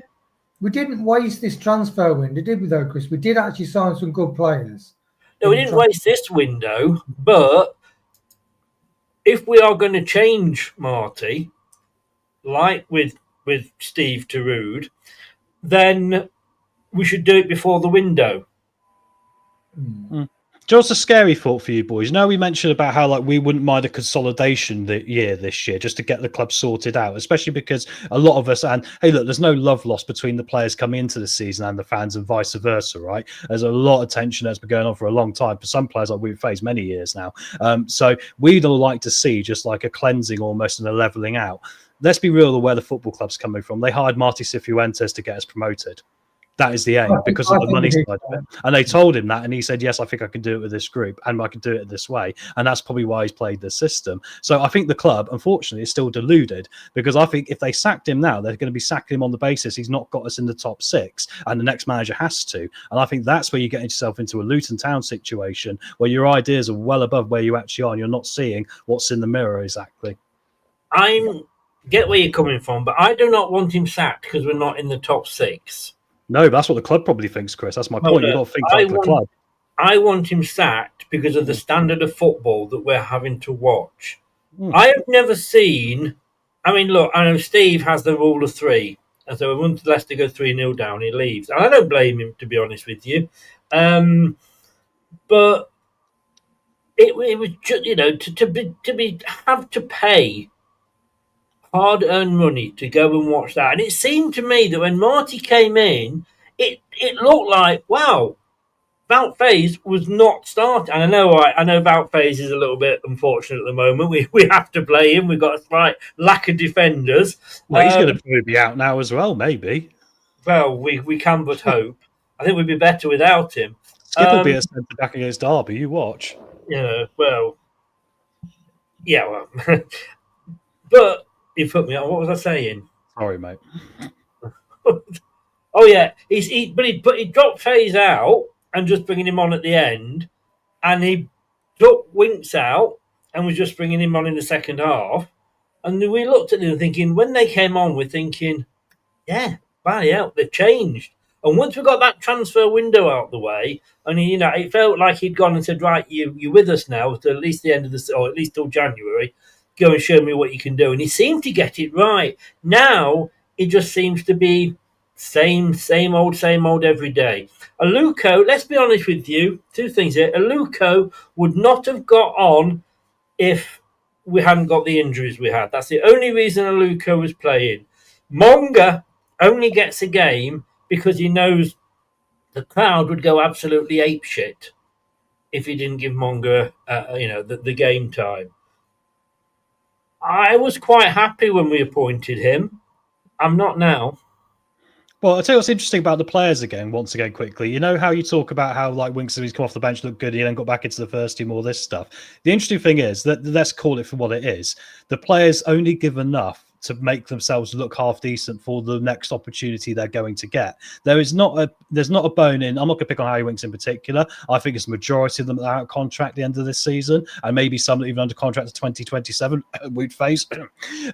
We didn't waste this transfer window, did we, though, Chris? We did actually sign some good players. No, we didn't waste this window, but if we are going to change Marty, like with Steve to Ruud, then we should do it before the window. Just a scary thought for you boys. Now we mentioned about how we wouldn't mind a consolidation this year just to get the club sorted out, especially because a lot of us, and hey look, there's no love lost between the players coming into the season and the fans and vice versa, right? There's a lot of tension that's been going on for a long time for some players we've faced many years now. So we'd all like to see just like a cleansing almost and a levelling out. Let's be real where the football club's coming from. They hired Marti Cifuentes to get us promoted. That is the aim because of the money side of it. And they told him that, and he said, yes, I think I can do it with this group, and I can do it this way. And that's probably why he's played this system. So I think the club, unfortunately, is still deluded, because I think if they sacked him now, they're going to be sacking him on the basis he's not got us in the top 6, and the next manager has to. And I think that's where you get yourself into a Luton Town situation, where your ideas are well above where you actually are, and you're not seeing what's in the mirror exactly. I get where you're coming from, but I do not want him sacked because we're not in the top 6. No, that's what the club probably thinks, Chris. That's my point. You've got to think like the club. I want him sacked because of the standard of football that we're having to watch. I have never seen... I mean, look, I know Steve has the rule of 3. And so once Leicester go 3-0 down, he leaves. And I don't blame him, to be honest with you. But it was just, have to pay hard-earned money to go and watch that. And it seemed to me that when Marty came in, it looked like, wow, Wout Faes was not starting. And I know Wout Faes is a little bit unfortunate at the moment. We have to play him. We've got a slight lack of defenders. Well, he's going to probably be out now as well, maybe. Well, we can but hope. I think we'd be better without him. Skip will be a centre back against Derby. You watch. Yeah, well. But he put me on. What was I saying? Sorry, mate. Oh yeah, he dropped Faes out and just bringing him on at the end, and he took Winks out and was just bringing him on in the second half. And we looked at them thinking, when they came on, we're thinking, yeah, bloody hell, they've changed. And once we got that transfer window out the way, and it felt like he'd gone and said, right, you're with us now to at least the end of or at least till January. Go and show me what you can do. And he seemed to get it right. Now it just seems to be same old every day. Aluko, let's be honest with you, 2 things here. Aluko would not have got on if we hadn't got the injuries we had. That's the only reason Aluko was playing. Monga only gets a game because he knows the crowd would go absolutely apeshit if he didn't give Monga the game time. I was quite happy when we appointed him. I'm not now. Well, I'll tell you what's interesting about the players once again, quickly. You know how you talk about how Winks, he's come off the bench, looked good, he then got back into the first team, all this stuff. The interesting thing is that, let's call it for what it is, the players only give enough to make themselves look half decent for the next opportunity they're going to get. There's not a bone in. I'm not going to pick on Harry Winks in particular. I think it's the majority of them that are out of contract at the end of this season, and maybe some that even under contract to 2027. Wood face,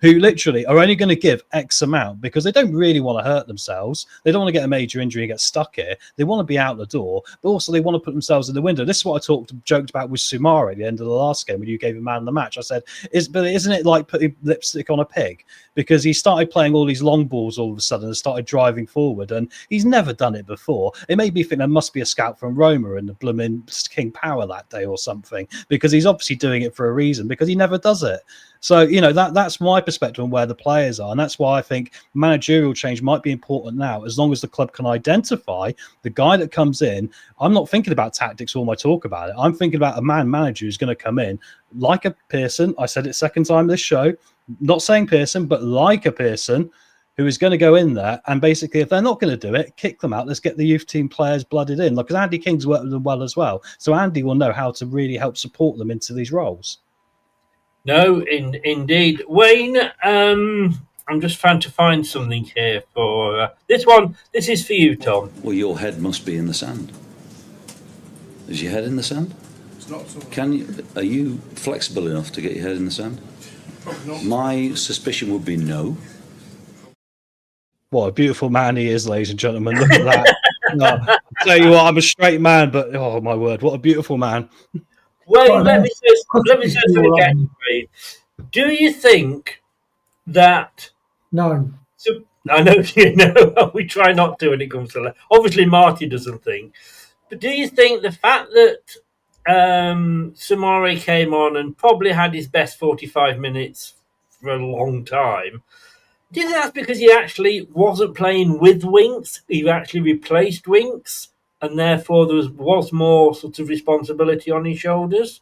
who literally are only going to give X amount because they don't really want to hurt themselves. They don't want to get a major injury and get stuck here. They want to be out the door, but also they want to put themselves in the window. This is what I joked about with Sumari at the end of the last game when you gave him man of the match. I said, isn't it like putting lipstick on a pig? Because he started playing all these long balls all of a sudden and started driving forward, and he's never done it before. It made me think there must be a scout from Roma in the blooming King Power that day or something, because he's obviously doing it for a reason, because he never does it. So, that's my perspective on where the players are, and that's why I think managerial change might be important now, as long as the club can identify the guy that comes in. I'm not thinking about tactics all my talk about it. I'm thinking about a manager who's going to come in like a Pearson. I said it second time this show, not saying Pearson, but like a Pearson, who is going to go in there and basically, if they're not going to do it, kick them out. Let's get the youth team players blooded in. Because Andy King's worked with them well as well. So Andy will know how to really help support them into these roles. No, indeed. Wayne, I'm just trying to find something here for this one. This is for you, Tom. Well, your head must be in the sand. Is your head in the sand? It's not so. Are you flexible enough to get your head in the sand? My suspicion would be no. What a beautiful man he is, ladies and gentlemen. Look at that. No, I'll tell you what, I'm a straight man, but oh my word, what a beautiful man. Well, let me say something again. Do you think that? No. So, I know you know we try not to when it comes to that. Obviously, Marty doesn't think. But do you think the fact that Samari came on and probably had his best 45 minutes for a long time, do you think that's because he actually wasn't playing with Winks? He actually replaced Winks, and therefore there was more sort of responsibility on his shoulders?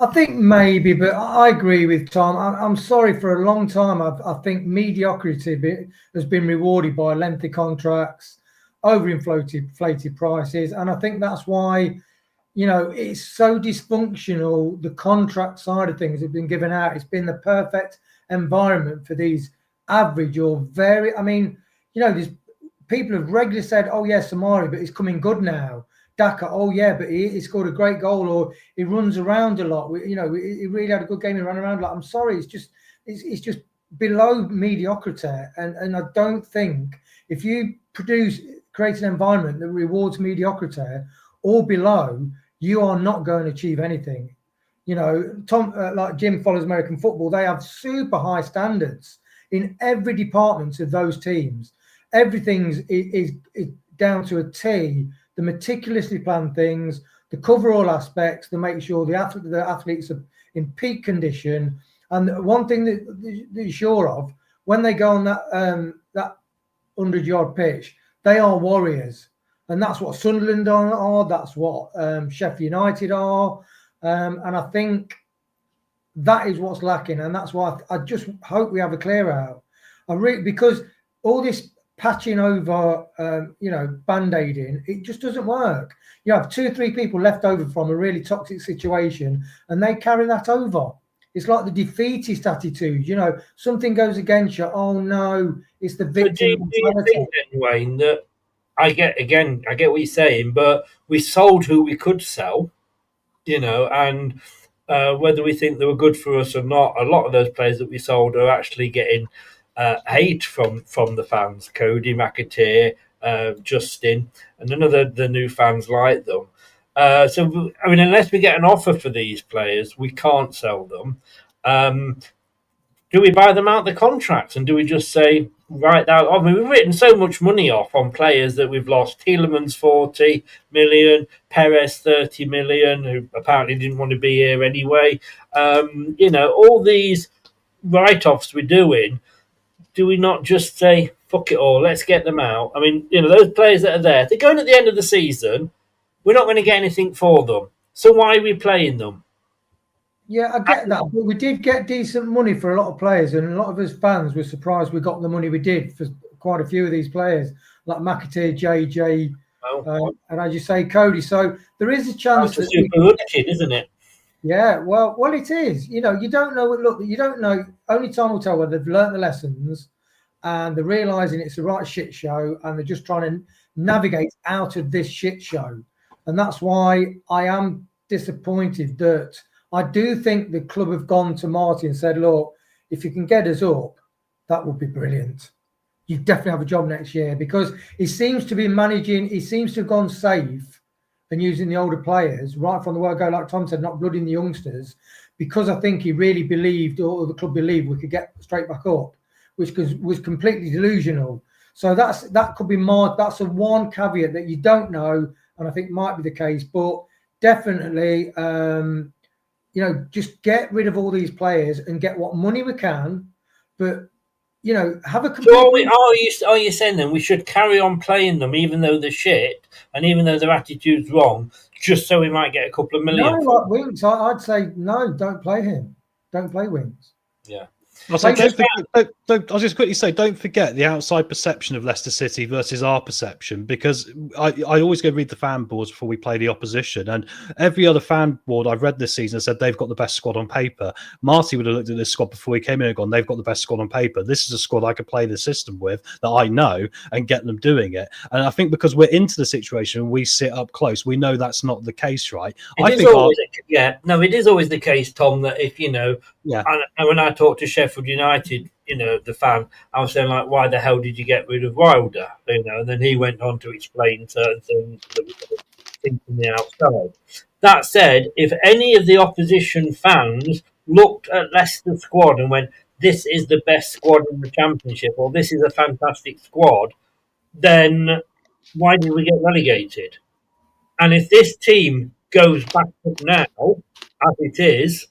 I think maybe, but I agree with Tom. I'm sorry, for a long time, I think mediocrity has been rewarded by lengthy contracts, overinflated prices. And I think that's why, it's so dysfunctional. The contract side of things have been given out. It's been the perfect environment for these average or these people have regularly said, oh, yeah, Samari, but he's coming good now. Daka, oh yeah, but he scored a great goal, or he runs around a lot. He really had a good game. He ran around a lot. I'm sorry, it's just below mediocrity, and I don't think if you create an environment that rewards mediocrity or below, you are not going to achieve anything. Tom, like Jim follows American football, they have super high standards in every department of those teams. Everything is down to a T. The meticulously planned things, the cover all aspects, to make sure the athletes are in peak condition. And one thing that you're sure of, when they go on that 100-yard pitch, they are warriors, and that's what Sunderland are. That's what Sheffield United are, and I think that is what's lacking, and that's why I just hope we have a clear out. Because all this patching over, band-aiding, it just doesn't work. You have 2 or 3 people left over from a really toxic situation, and they carry that over. It's like the defeatist attitude. Something goes against you. Oh no, it's the victim. Do you think then, Wayne, that I get what you're saying, but we sold who we could sell, and whether we think they were good for us or not, a lot of those players that we sold are actually getting hate from the fans. Cody McAteer, Justin, and none of the new fans like them. So, unless we get an offer for these players, we can't sell them. Do we buy them out the contracts, and do we just say, right now? We've written so much money off on players that we've lost. Tielemans 40 million, Perez 30 million, who apparently didn't want to be here anyway. All these write-offs we're doing. Do we not just say, fuck it all, let's get them out? Those players that are there, they're going at the end of the season, we're not going to get anything for them. So why are we playing them? Yeah, I get that. But we did get decent money for a lot of players, and a lot of us fans were surprised we got the money we did for quite a few of these players, like McAteer, JJ, and as you say, Cody. So there is a chance that's a super good kid, isn't it? Yeah, well, it is. You don't know. Look, you don't know. Only time will tell whether they've learnt the lessons and they're realising it's the right shit show, and they're just trying to navigate out of this shit show. And that's why I am disappointed that I do think the club have gone to Marti and said, look, if you can get us up, that would be brilliant. You definitely have a job next year, because he seems to be managing. He seems to have gone safe and using the older players right from the word go, like Tom said, not blooding the youngsters, because I think he really believed, or the club believed, we could get straight back up, which was completely delusional. So that could be more. That's a one caveat that you don't know, and I think might be the case. But definitely, just get rid of all these players and get what money we can, but have a complete. So are you saying then we should carry on playing them even though they're shit and even though their attitude's wrong, just so we might get a couple of million? No, like Winks, I'd say no. Don't play him. Don't play Winks. Yeah. I'll just quickly say, don't forget the outside perception of Leicester City versus our perception, because I always go read the fan boards before we play the opposition, and every other fan board I've read this season said they've got the best squad on paper. Marty would have looked at this squad before he came in and gone, they've got the best squad on paper. This is a squad I could play the system with, that I know, and get them doing it. And I think because we're into the situation, we sit up close, we know that's not the case, right? It is always the case, Tom, that if, and when I talk to Sheffield United, the fan, I was saying, like, why the hell did you get rid of Wilder? And then he went on to explain certain things that thinking the outside. That said, if any of the opposition fans looked at Leicester's squad and went, "This is the best squad in the Championship," or "This is a fantastic squad," then why did we get relegated? And if this team goes back up now, as it is,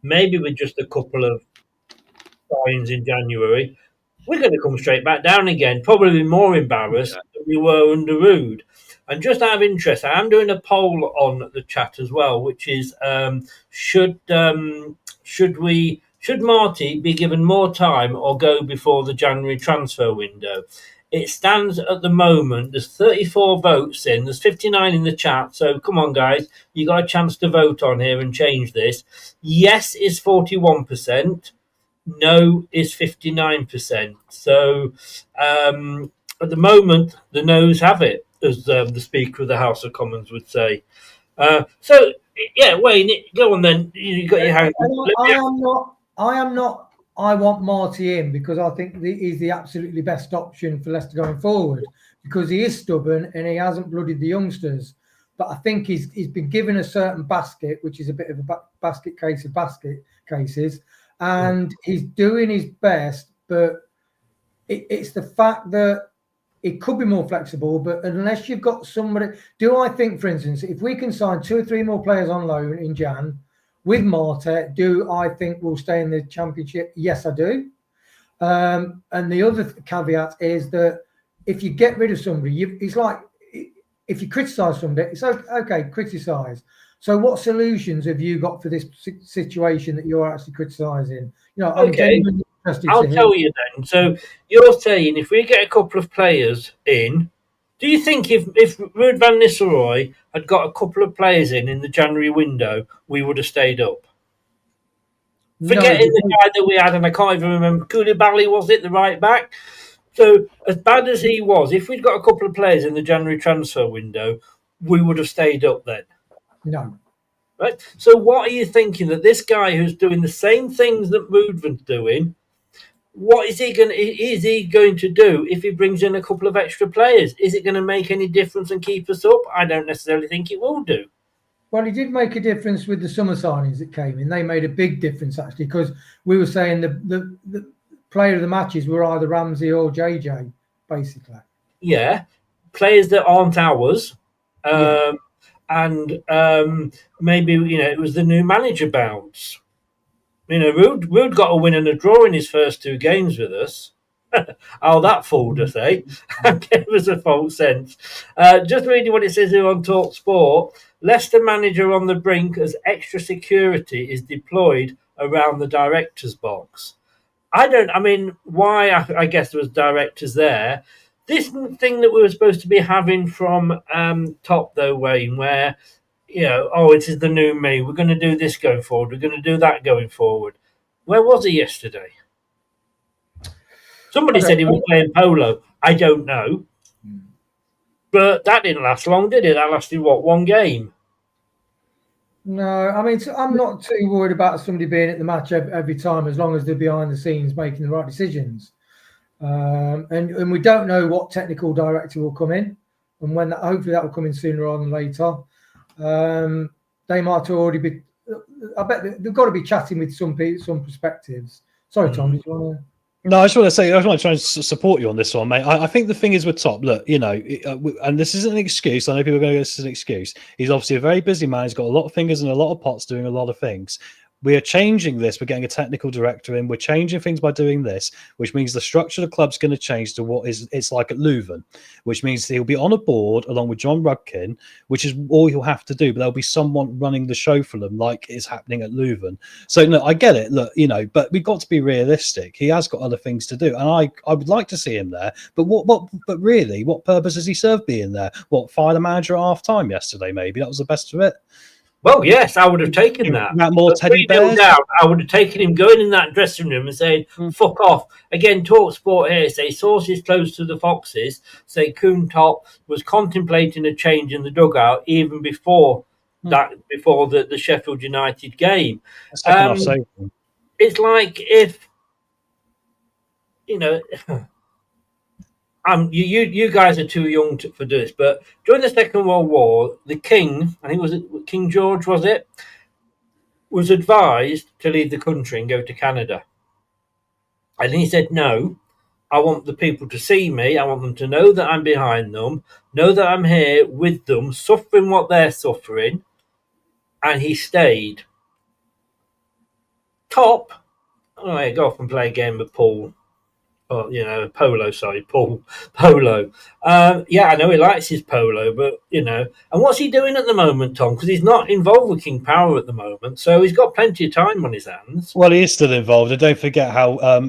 maybe with just a couple of signs in January, we're going to come straight back down again, probably more embarrassed than we were under Ruud. And just out of interest, I am doing a poll on the chat as well, which is should Marti be given more time or go before the January transfer window? It stands at the moment, there's 34 votes in, there's 59 in the chat, so come on guys, you got a chance to vote on here and change this. Yes is 41%, no is 59%. So at the moment, the noes have it, as the Speaker of the House of Commons would say. So, yeah, Wayne, go on then. You got your hand. I am not. I want Marti in because I think he's the absolutely best option for Leicester going forward because he is stubborn and he hasn't blooded the youngsters. But I think he's been given a certain basket, which is a bit of a basket case of basket cases, and he's doing his best. But it's the fact that it could be more flexible. But unless you've got somebody, do I think, for instance, if we can sign 2 or 3 more players on loan in Jan with Marti, do I think we'll stay in the Championship? Yes, I do. And the other caveat is that if you get rid of somebody, it's like if you criticise somebody, it's okay, criticise. So what solutions have you got for this situation that you're actually criticising? You know, okay. I'll tell you then. So you're saying if we get a couple of players in, do you think if Ruud van Nistelrooy had got a couple of players in the January window, we would have stayed up? Forgetting the guy that we had, and I can't even remember, Koulibaly, was it, the right back? So as bad as he was, if we'd got a couple of players in the January transfer window, we would have stayed up then. No. Right? So what are you thinking that this guy who's doing the same things that Ruud was doing, what is he going to do if he brings in a couple of extra players? Is it going to make any difference and keep us up? I don't necessarily think it will do. Well, he did make a difference with the summer signings that came in. They made a big difference, actually, because we were saying the player of the matches were either Ramsey or JJ, basically. Yeah, players that aren't ours. And maybe, it was the new manager bounce. Ruud got a win and a draw in his first 2 games with us. Oh, that fooled us, eh? Gave us a false sense. Just reading what it says here on Talk Sport. Leicester manager on the brink as extra security is deployed around the director's box. Why? I guess there was directors there. This thing that we were supposed to be having from top, though, Wayne, where, it is the new me. We're going to do this going forward. We're going to do that going forward. Where was he yesterday? Somebody said he was playing polo. I don't know. But that didn't last long, did it? That lasted, 1 game? No, I'm not too worried about somebody being at the match every time as long as they're behind the scenes making the right decisions. And we don't know what technical director will come in, and when hopefully that will come in sooner rather than later. They might already be. I bet they've got to be chatting with some perspectives. Sorry, Tom, did you want to? No, I just want to try and support you on this one, mate. I think the thing is with Top, look, and this isn't an excuse. I know people are going to go, this is an excuse. He's obviously a very busy man. He's got a lot of fingers in a lot of pots doing a lot of things. We are changing this. We're getting a technical director in. We're changing things by doing this, which means the structure of the club's going to change to what it's like at Leuven, which means he'll be on a board along with John Rudkin, which is all he'll have to do. But there'll be someone running the show for them, like is happening at Leuven. So no, I get it. Look, but we've got to be realistic. He has got other things to do, and I would like to see him there. But but really, what purpose does he serve being there? Fire the manager at half time yesterday? Maybe that was the best of it. Well, yes, I would have taken that. More teddy bears? I would have taken him going in that dressing room and saying, fuck off. Again, Talk Sport here say sources close to the Foxes say Kuhn-Top was contemplating a change in the dugout even before the Sheffield United game. It's like if, you guys are too young for this, but during the Second World War, the king, I think was it King George, was it, was advised to leave the country and go to Canada, and he said no. I want the people to see me. I want them to know that I'm behind them, know that I'm here with them, suffering what they're suffering. And he stayed. Top. Oh, yeah, go off and play a game of pool. Oh, polo, sorry, polo. Yeah, I know he likes his polo, but, and what's he doing at the moment, Tom? Because he's not involved with King Power at the moment, so he's got plenty of time on his hands. Well, he is still involved, and don't forget how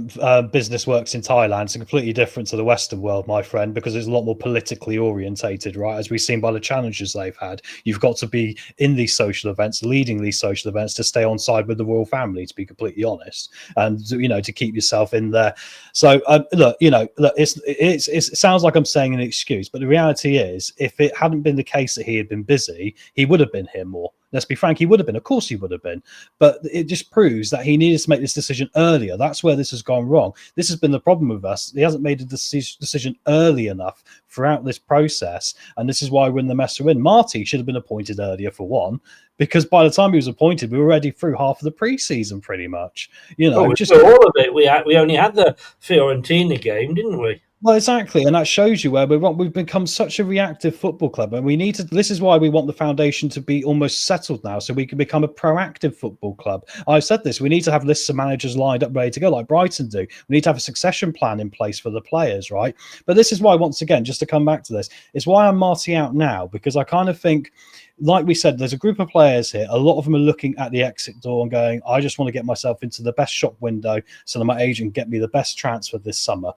business works in Thailand. It's completely different to the Western world, my friend, because it's a lot more politically orientated, right? As we've seen by the challenges they've had, you've got to be in these social events, leading these social events to stay on side with the royal family, to be completely honest, and to keep yourself in there. So look, it sounds like I'm saying an excuse, but the reality is, if it hadn't been the case that he had been busy, he would have been here more. Let's be frank, he would have been. Of course he would have been. But it just proves that he needed to make this decision earlier. That's where this has gone wrong. This has been the problem with us. He hasn't made a decision early enough throughout this process. And this is why we're in the mess we're in. Marti should have been appointed earlier, for one, because by the time he was appointed, we were already through half of the pre-season, pretty much. Just all of it. We only had the Fiorentina game, didn't we? Well, exactly, and that shows you where we've become such a reactive football club, and we need to. This is why we want the foundation to be almost settled now, so we can become a proactive football club. I've said this: we need to have lists of managers lined up, ready to go, like Brighton do. We need to have a succession plan in place for the players, right? But this is why, once again, just to come back to this, it's why I'm Marti out now, because I kind of think, like we said, there's a group of players here. A lot of them are looking at the exit door and going, I just want to get myself into the best shop window so that my agent can get me the best transfer this summer.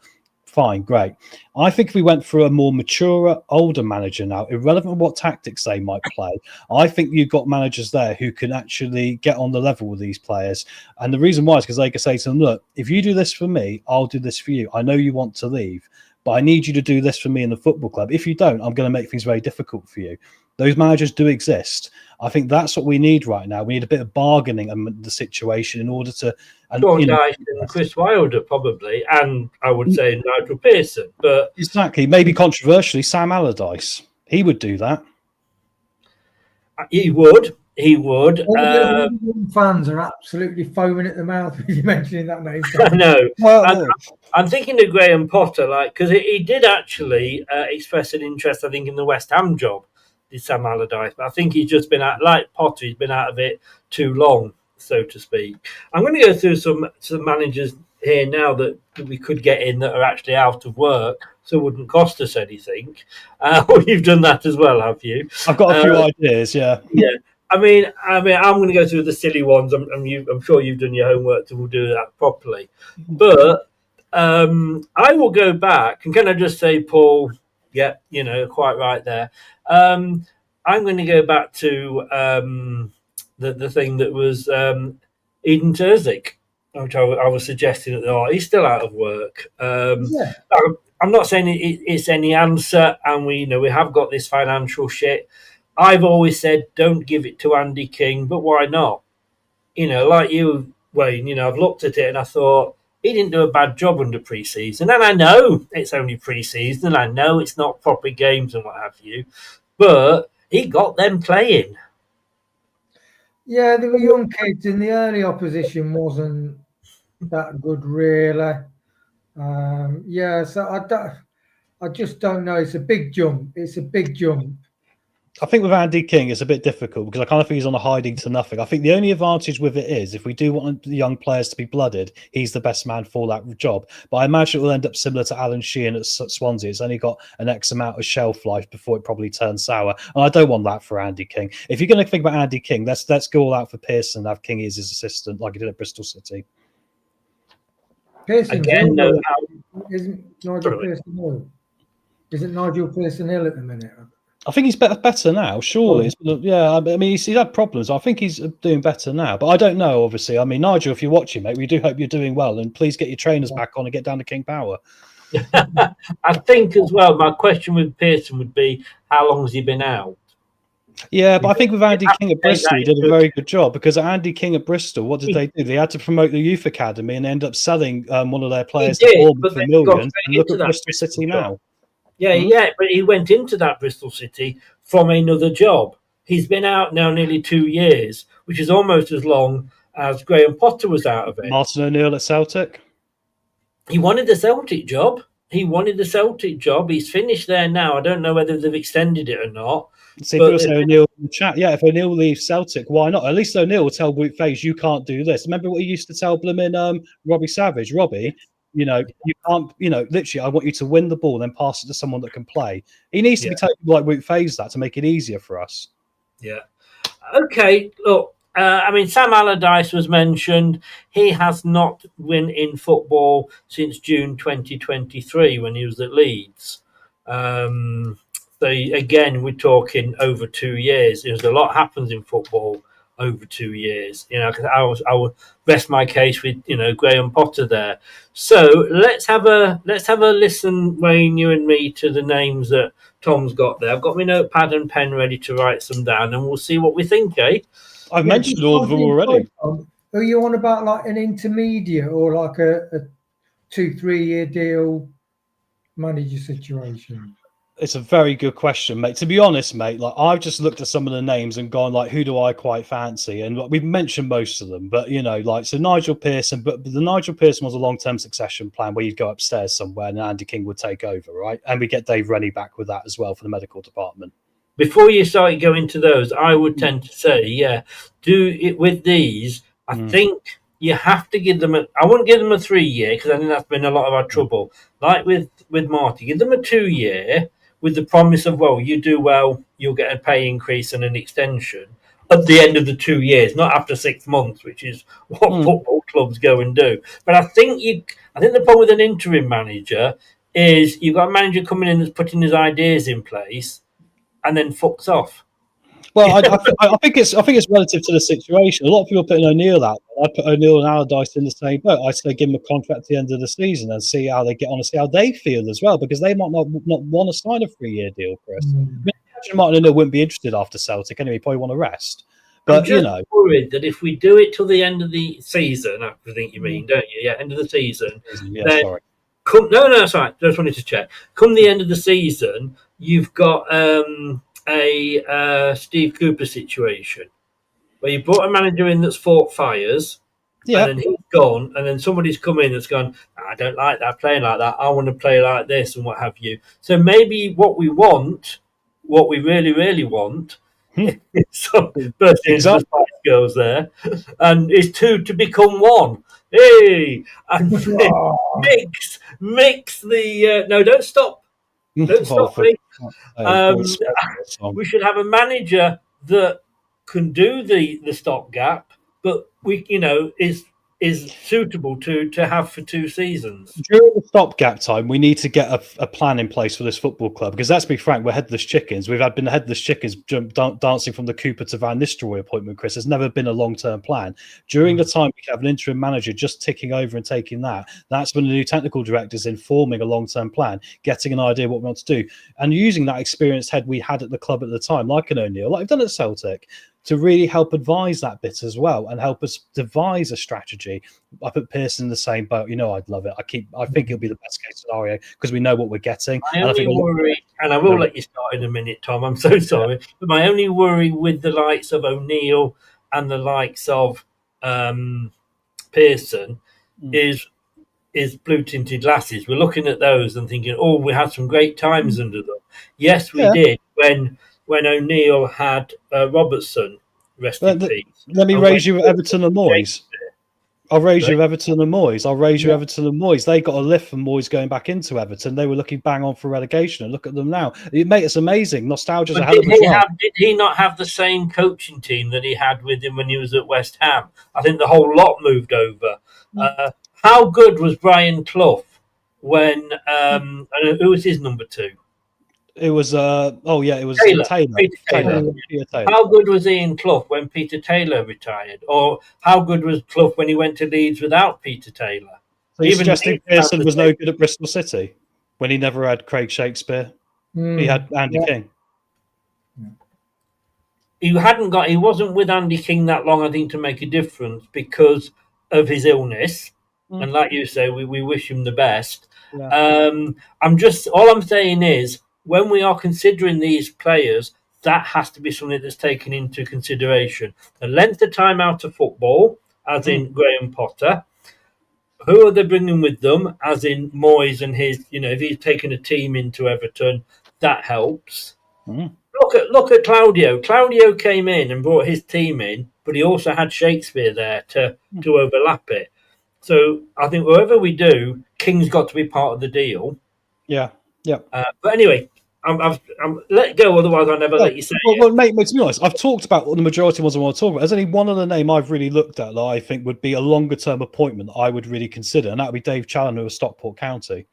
Fine, great. I think if we went for a more mature, older manager now, irrelevant of what tactics they might play, I think you've got managers there who can actually get on the level with these players. And the reason why is because they can say to them, look, if you do this for me, I'll do this for you. I know you want to leave, but I need you to do this for me in the football club. If you don't, I'm going to make things very difficult for you. Those managers do exist. I think that's what we need right now. We need a bit of bargaining in the situation in order to... Sean Dyche and Chris Wilder, probably, and I would say Nigel Pearson. But exactly, maybe controversially, Sam Allardyce. He would do that. He would. All the fans are absolutely foaming at the mouth when you're mentioning that name. I know. Well, I'm thinking of Graham Potter, because he did actually express an interest, I think, in the West Ham job, did Sam Allardyce. But I think he's just been out, like Potter, he's been out of it too long, so to speak. I'm going to go through some managers here now that we could get in that are actually out of work, so it wouldn't cost us anything. You've done that as well, have you? I've got a few ideas, yeah. Yeah. I mean, I'm going to go through the silly ones. I'm sure you've done your homework, so we'll do that properly. But I will go back, and can I just say, Paul? Yeah, quite right there. I'm going to go back to the thing that was Eden Terzic, which I was suggesting that he's still out of work. I'm not saying it's any answer, and we have got this financial shit. I've always said don't give it to Andy King, but why not? Like you, Wayne, I've looked at it and I thought he didn't do a bad job under pre-season. And I know it's only pre-season, and I know it's not proper games and what have you, but he got them playing. Yeah, they were young kids, and the early opposition wasn't that good, really. So I just don't know. It's a big jump. I think with Andy King, it's a bit difficult because I kind of think he's on a hiding to nothing. I think the only advantage with it is if we do want the young players to be blooded, he's the best man for that job. But I imagine it will end up similar to Alan Sheehan at Swansea. It's only got an X amount of shelf life before it probably turns sour. And I don't want that for Andy King. If you're going to think about Andy King, let's go all out for Pearson and have King as his assistant like he did at Bristol City. Pearson, again, isn't Nigel Pearson ill? Isn't Nigel Pearson ill at the minute? I think he's better now, surely. Yeah, I mean, he's had problems. I think he's doing better now. But I don't know, obviously. I mean, Nigel, if you're watching, mate, we do hope you're doing well. And please get your trainers back on and get down to King Power. I think as well, my question with Pearson would be, how long has he been out? Yeah, but I think with Andy King at Bristol, he did a very good job because Andy King at Bristol, what did they do? They had to promote the youth academy and end up selling one of their players to Bournemouth for millions. And look at Bristol City now. Yeah, but he went into that Bristol City from another job. He's been out now nearly 2 years, which is almost as long as Graham Potter was out of it. Martin O'Neill at Celtic. He wanted the Celtic job. He's finished there now. I don't know whether they've extended it or not. See, people say O'Neill in the chat. Yeah, if O'Neill leaves Celtic, why not? At least O'Neill will tell Wout Faes, you can't do this. Remember what he used to tell Blooming Robbie Savage? Robbie, you can't, literally, I want you to win the ball, then pass it to someone that can play. He needs to be telling people like Wout Faes that to make it easier for us. Yeah. Okay, look, Sam Allardyce was mentioned. He has not been in football since June 2023 when he was at Leeds. So again, we're talking over 2 years. There's a lot happens in football over 2 years. Because I will rest my case with Graham Potter there. So let's have a listen, Wayne, you and me, to the names that Tom's got there. I've got my notepad and pen ready to write some down, and we'll see what we think, eh? I've mentioned all of them already. Are you on about like an intermediate or like a 2-3 year deal manager situation? It's a very good question, mate. To be honest, mate, like I've just looked at some of the names and gone like, who do I quite fancy? And we've mentioned most of them, but so Nigel Pearson. But the Nigel Pearson was a long-term succession plan where you'd go upstairs somewhere and Andy King would take over, right? And we get Dave Rennie back with that as well for the medical department. Before you start going into those, I would tend to say, do it with these. I think you have to give them I wouldn't give them a 3 year because I think that's been a lot of our trouble. Like with Marti, give them a 2 year. With the promise of, you do well, you'll get a pay increase and an extension at the end of the 2 years, not after 6 months, which is what football clubs go and do. But I think the problem with an interim manager is you've got a manager coming in that's putting his ideas in place and then fucks off. Well, I think it's relative to the situation. A lot of people putting O'Neill out. I put O'Neill and Allardyce in the same boat. I say give them a contract at the end of the season and see how they get on and see how they feel as well, because they might not want to sign a 3-year deal, Chris. Martin O'Neill wouldn't be interested after Celtic anyway. He'd probably want to rest. But I'm just worried that if we do it till the end of the season, I think you mean, don't you? Yeah, end of the season. Yeah, then sorry. No, that's right. Just wanted to check. Come the end of the season, you've got a Steve Cooper situation where you brought a manager in that's fought fires, and then he's gone, and then somebody's come in that's gone, I don't like that playing like that, I want to play like this and what have you. So maybe what we really, really want is some bursting into the Spice Girls there, and is 2 to become 1. Hey, and mix the no, don't stop. Don't stop me. We should have a manager that can do the stopgap, but is suitable to have for 2 seasons. During the stopgap time, we need to get a plan in place for this football club, because let's be frank, we're headless chickens. We've been headless chickens dancing from the Cooper to Van Nistelrooy appointment, Chris. There's never been a long-term plan. During the time we have an interim manager just ticking over and taking that's when the new technical director's informing a long-term plan, getting an idea what we want to do, and using that experienced head we had at the club at the time, like an O'Neill, like we've done at Celtic, to really help advise that bit as well and help us devise a strategy. I put Pearson in the same boat. I'd love it. I think it'll be the best case scenario because we know what we're getting. My only worry, and I will let you start in a minute, Tom, I'm so sorry, but my only worry with the likes of O'Neill and the likes of Pearson is blue-tinted glasses. We're looking at those and thinking, we had some great times under them. Yes, we did when O'Neill had Robertson, rest in peace. Let me raise you Everton and Moyes. I'll raise you Everton and Moyes. Everton and Moyes. They got a lift from Moyes going back into Everton. They were looking bang on for relegation, and look at them now. Mate, it's amazing. Nostalgia's a hell of a job. Did he not have the same coaching team that he had with him when he was at West Ham? I think the whole lot moved over. How good was Brian Clough when? Who was his number 2? It was Taylor. Peter Taylor. How good was Ian Clough when Peter Taylor retired? Or how good was Clough when he went to Leeds without Peter Taylor? So you're suggesting Pearson was no good at Bristol City when he never had Craig Shakespeare? He had Andy King. He wasn't with Andy King that long, I think, to make a difference because of his illness. And like you say, we wish him the best. All I'm saying is, when we are considering these players, that has to be something that's taken into consideration. The length of time out of football, as in Graham Potter. Who are they bringing with them, as in Moyes and his, if he's taken a team into Everton, that helps. Look at Claudio. Claudio came in and brought his team in, but he also had Shakespeare there to overlap it. So I think whatever we do, King's got to be part of the deal. Yeah. But anyway, I'm let go. Otherwise, I'll never let you say it. Well, mate, to be honest, I've talked about the majority of ones I want to talk about. There's only one other name I've really looked at that I think would be a longer term appointment that I would really consider, and that would be Dave Challoner of Stockport County.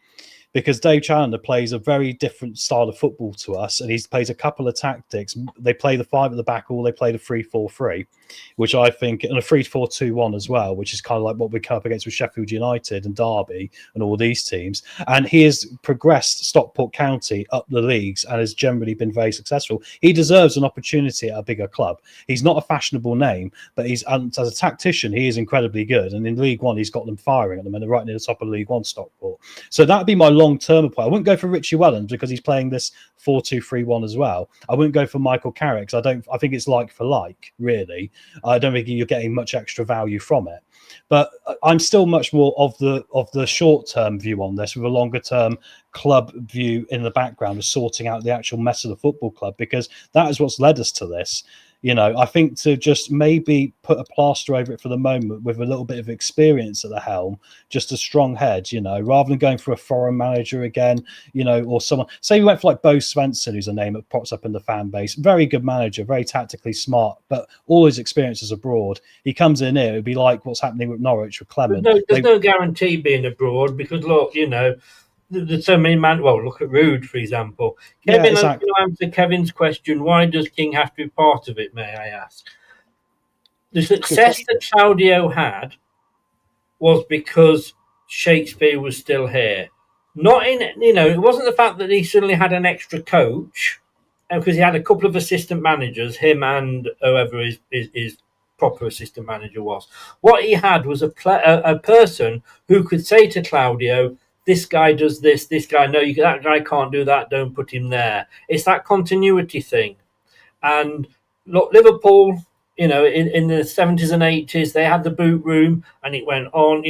Because Dave Challoner plays a very different style of football to us, and he plays a couple of tactics. They play the 5 at the back, or they play the 3-4-3, which I think, and a 3-4-2-1 as well, which is kind of like what we come up against with Sheffield United and Derby and all these teams. And he has progressed Stockport County up the leagues and has generally been very successful. He deserves an opportunity at a bigger club. He's not a fashionable name, but as a tactician, he is incredibly good. And in League One, he's got them firing at them, and they're right near the top of League One, Stockport. So that would be my long-term appointment. I wouldn't go for Richie Wellens because he's playing this 4-2-3-1 as well. I wouldn't go for Michael Carrick. I think it's like for like, really. I don't think you're getting much extra value from it. But I'm still much more of the short-term view on this, with a longer-term club view in the background of sorting out the actual mess of the football club, because that is what's led us to this. I think to just maybe put a plaster over it for the moment with a little bit of experience at the helm, just a strong head, rather than going for a foreign manager again, or someone. Say we went for like Bo Svensson, who's a name that pops up in the fan base. Very good manager, very tactically smart, but all his experiences abroad. He comes in here, it'd be like what's happening with Norwich with Clement. There's no guarantee being abroad, because look, there's so many look at Ruud, for example. Kevin, exactly. To answer Kevin's question, why does King have to be part of it, may I ask? The success that Claudio had was because Shakespeare was still here. Not in, it wasn't the fact that he suddenly had an extra coach, because he had a couple of assistant managers, him and whoever his proper assistant manager was. What he had was a person who could say to Claudio, this guy does this guy, no, that guy can't do that, don't put him there. It's that continuity thing. And look, Liverpool, in the 70s and 80s, they had the boot room, and it went on,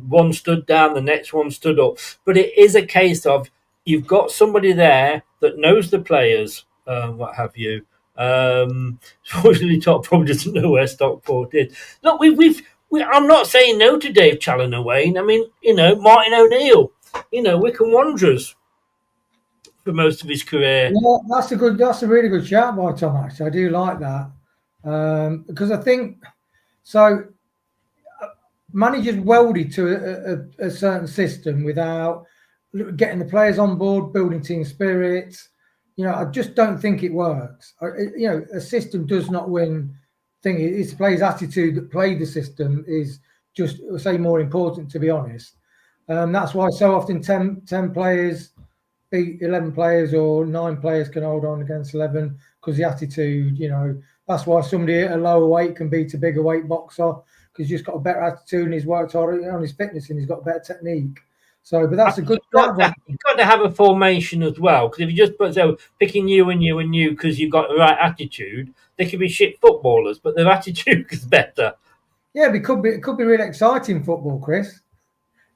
one stood down, the next one stood up. But it is a case of, you've got somebody there that knows the players, what have you. Unfortunately, Top probably doesn't know where Stockport is. Look, I'm not saying no to Dave Challoner, Wayne. I mean, Martin O'Neill, Wycombe Wanderers for most of his career. Yeah, that's a really good shout by Tom, actually. I do like that. Because I think so managers welded to a certain system without getting the players on board, building team spirits. I just don't think it works. A system does not win. It's the players' attitude that play the system is just, say, more important, to be honest. That's why so often 10 players beat 11 players, or 9 players can hold on against 11, because the attitude, that's why somebody at a lower weight can beat a bigger weight boxer, because he's just got a better attitude and he's worked hard on his fitness and he's got better technique. So, but that's a good. You've got to have a formation as well, because if you just put picking you and you and you because you've got the right attitude, they could be shit footballers, but their attitude is better. Yeah, it could be really exciting football, Chris.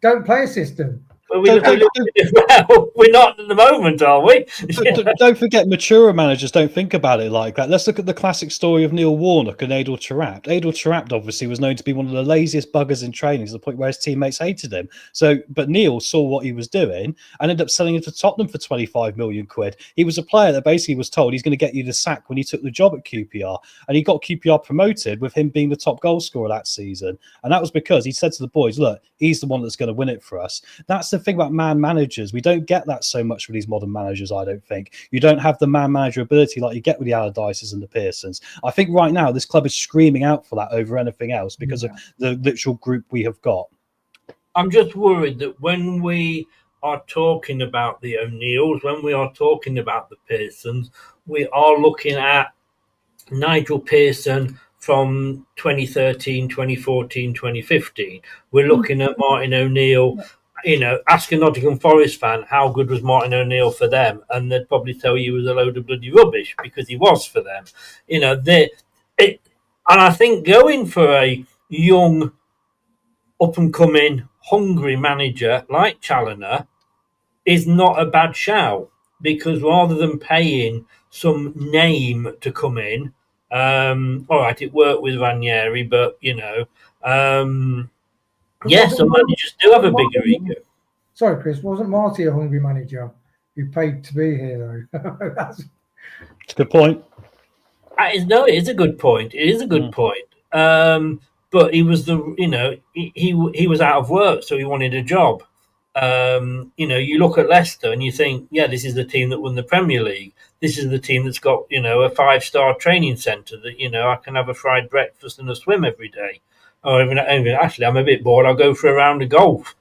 Don't play a system. Well, we're not at the moment, are we? Don't forget, mature managers don't think about it like that. Let's look at the classic story of Neil Warnock and Adel Taarabt. Adel Taarabt obviously was known to be one of the laziest buggers in training, to the point where his teammates hated him. But Neil saw what he was doing and ended up selling him to Tottenham for 25 million quid. He was a player that basically was told he's going to get you the sack when he took the job at QPR, and he got QPR promoted with him being the top goal scorer that season. And that was because he said to the boys, look, he's the one that's going to win it for us. That's the thing about man managers. We don't get that so much with these modern managers, I don't think. You don't have the man manager ability like you get with the Allardyces and the Pearsons. I think right now this club is screaming out for that over anything else because of the literal group we have got. I'm just worried that when we are talking about the O'Neills, when we are talking about the Pearsons, we are looking at Nigel Pearson from 2013, 2014, 2015. We're looking at Martin O'Neill ask a Nottingham Forest fan how good was Martin O'Neill for them, and they'd probably tell you he was a load of bloody rubbish because he was for them. And I think going for a young, up and coming, hungry manager like Challoner is not a bad shout, because rather than paying some name to come in, all right, it worked with Ranieri, but some managers do have a bigger ego. Sorry, Chris, wasn't Marti a hungry manager who paid to be here, though? That's a good point. It is a good point. It is a good point. But he was he was out of work, so he wanted a job. You look at Leicester and you think, yeah, this is the team that won the Premier League. This is the team that's got, a 5-star training centre that, I can have a fried breakfast and a swim every day. Or even actually, I'm a bit bored. I'll go for a round of golf.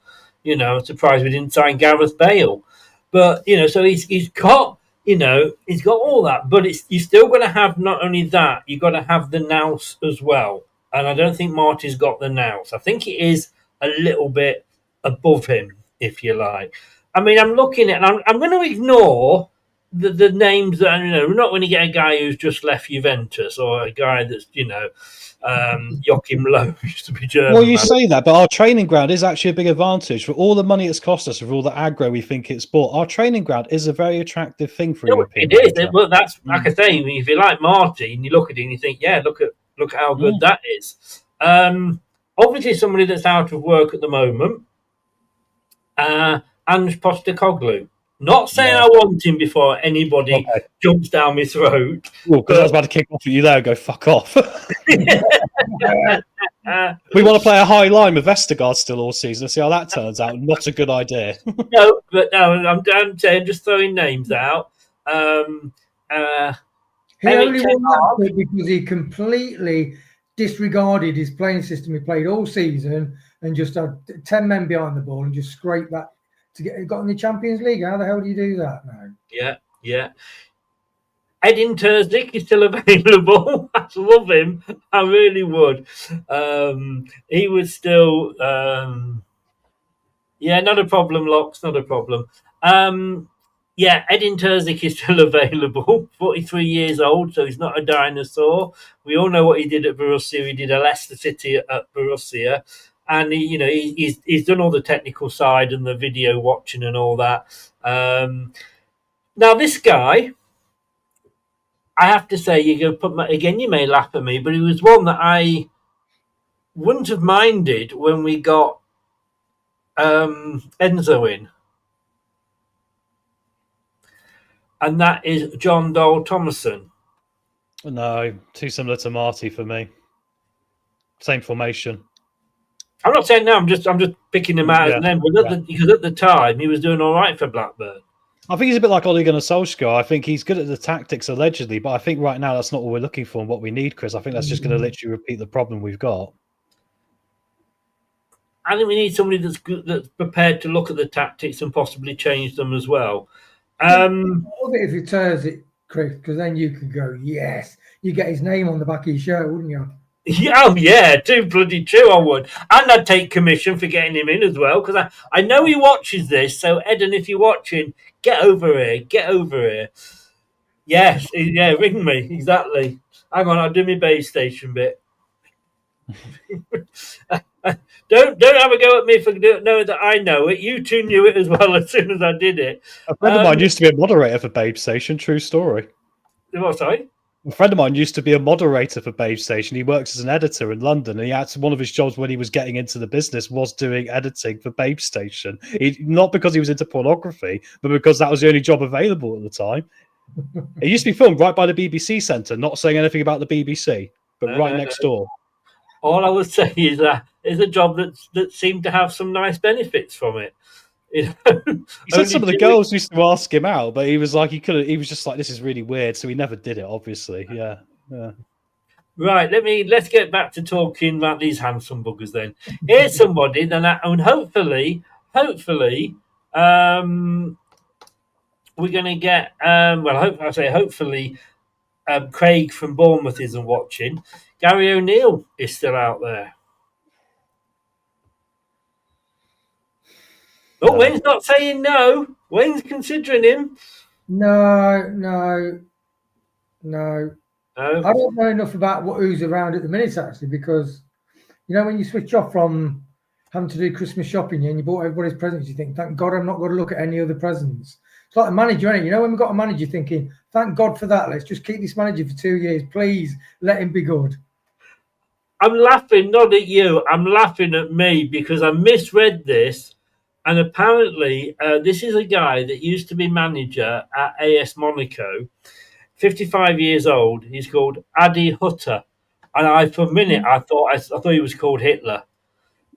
I'm surprised we didn't sign Gareth Bale. But, so he's got, he's got all that. But you're still going to have not only that, you've got to have the nous as well. And I don't think Marty's got the nous. I think it is a little bit above him, if you like. I mean, I'm looking at, and I'm going to ignore the names that, we're not going to get a guy who's just left Juventus or a guy that's, Joachim Low used to be German. Well, you say that, but our training ground is actually a big advantage. For all the money it's cost us, for all the aggro we think it's bought, our training ground is a very attractive thing for European. It is. Well, that's, like I say, if you like Marti and you look at it and you think, yeah, look at how good that is. Obviously, somebody that's out of work at the moment, Ange Postecoglou. Not saying I want him before anybody jumps down my throat. Well, because I was about to kick off at you there and go, fuck off. We want to play a high line with Vestergaard still all season and see how that turns out. Not a good idea. No, I'm saying, just throwing names out. He only won that because he completely disregarded his playing system. He played all season and just had 10 men behind the ball and just scraped that to got in the Champions League. How the hell do you do that now? Yeah. Edin Terzic is still available. I love him. I really would. He was still, not a problem, Locks, not a problem. Edin Terzic is still available. 43 years old, so he's not a dinosaur. We all know what he did at Borussia. He did a Leicester City at Borussia. And he's done all the technical side and the video watching and all that. Now this guy, I have to say, you may laugh at me, but he was one that I wouldn't have minded when we got Enzo in, and that is John Dole Thomason. No, too similar to Marti for me. Same formation. I'm not saying now. I'm just picking him out as a name, because at the time he was doing all right for Blackburn. I think he's a bit like Ole Gunnar Solskjaer. I think he's good at the tactics allegedly, but I think right now that's not what we're looking for and what we need, Chris. I think that's just going to literally repeat the problem we've got. I think we need somebody that's prepared to look at the tactics and possibly change them as well. If it turns it, Chris, because then you could go, yes, you get his name on the back of your shirt, wouldn't you? Yeah, too bloody true, I would. And I'd take commission for getting him in as well, because I know he watches this. So, Eden, if you're watching, get over here. Yes, ring me, exactly. Hang on, I'll do my base station bit. Don't have a go at me for knowing that I know it. You two knew it as well as soon as I did it. A friend of mine used to be a moderator for Babe Station, true story. What, sorry? A friend of mine used to be a moderator for Babe Station. He works as an editor in London, and one of his jobs when he was getting into the business was doing editing for Babe Station. Not because he was into pornography, but because that was the only job available at the time. It used to be filmed right by the BBC Centre, not saying anything about the BBC, but right next door. All I would say is that it's a job that seemed to have some nice benefits from it. He said some of the girls used to ask him out, but he was like, he was just like, this is really weird, so he never did it, obviously. Yeah. Right, let's get back to talking about these handsome buggers then. Here's somebody and hopefully we're gonna get hopefully Craig from Bournemouth isn't watching. Gary O'Neill is still out there. Oh, Wayne's not saying no. Wayne's considering him. No. Oh. I don't know enough about who's around at the minute, actually, because, you know, when you switch off from having to do Christmas shopping and you bought everybody's presents, you think, thank God I'm not going to look at any other presents. It's like a manager, isn't it? You know, when we've got a manager thinking, thank God for that. Let's just keep this manager for 2 years. Please let him be good. I'm laughing not at you. I'm laughing at me because I misread this. And apparently, this is a guy that used to be manager at AS Monaco, 55 years old. He's called Adi Hutter. And for a minute, I thought he was called Hitler.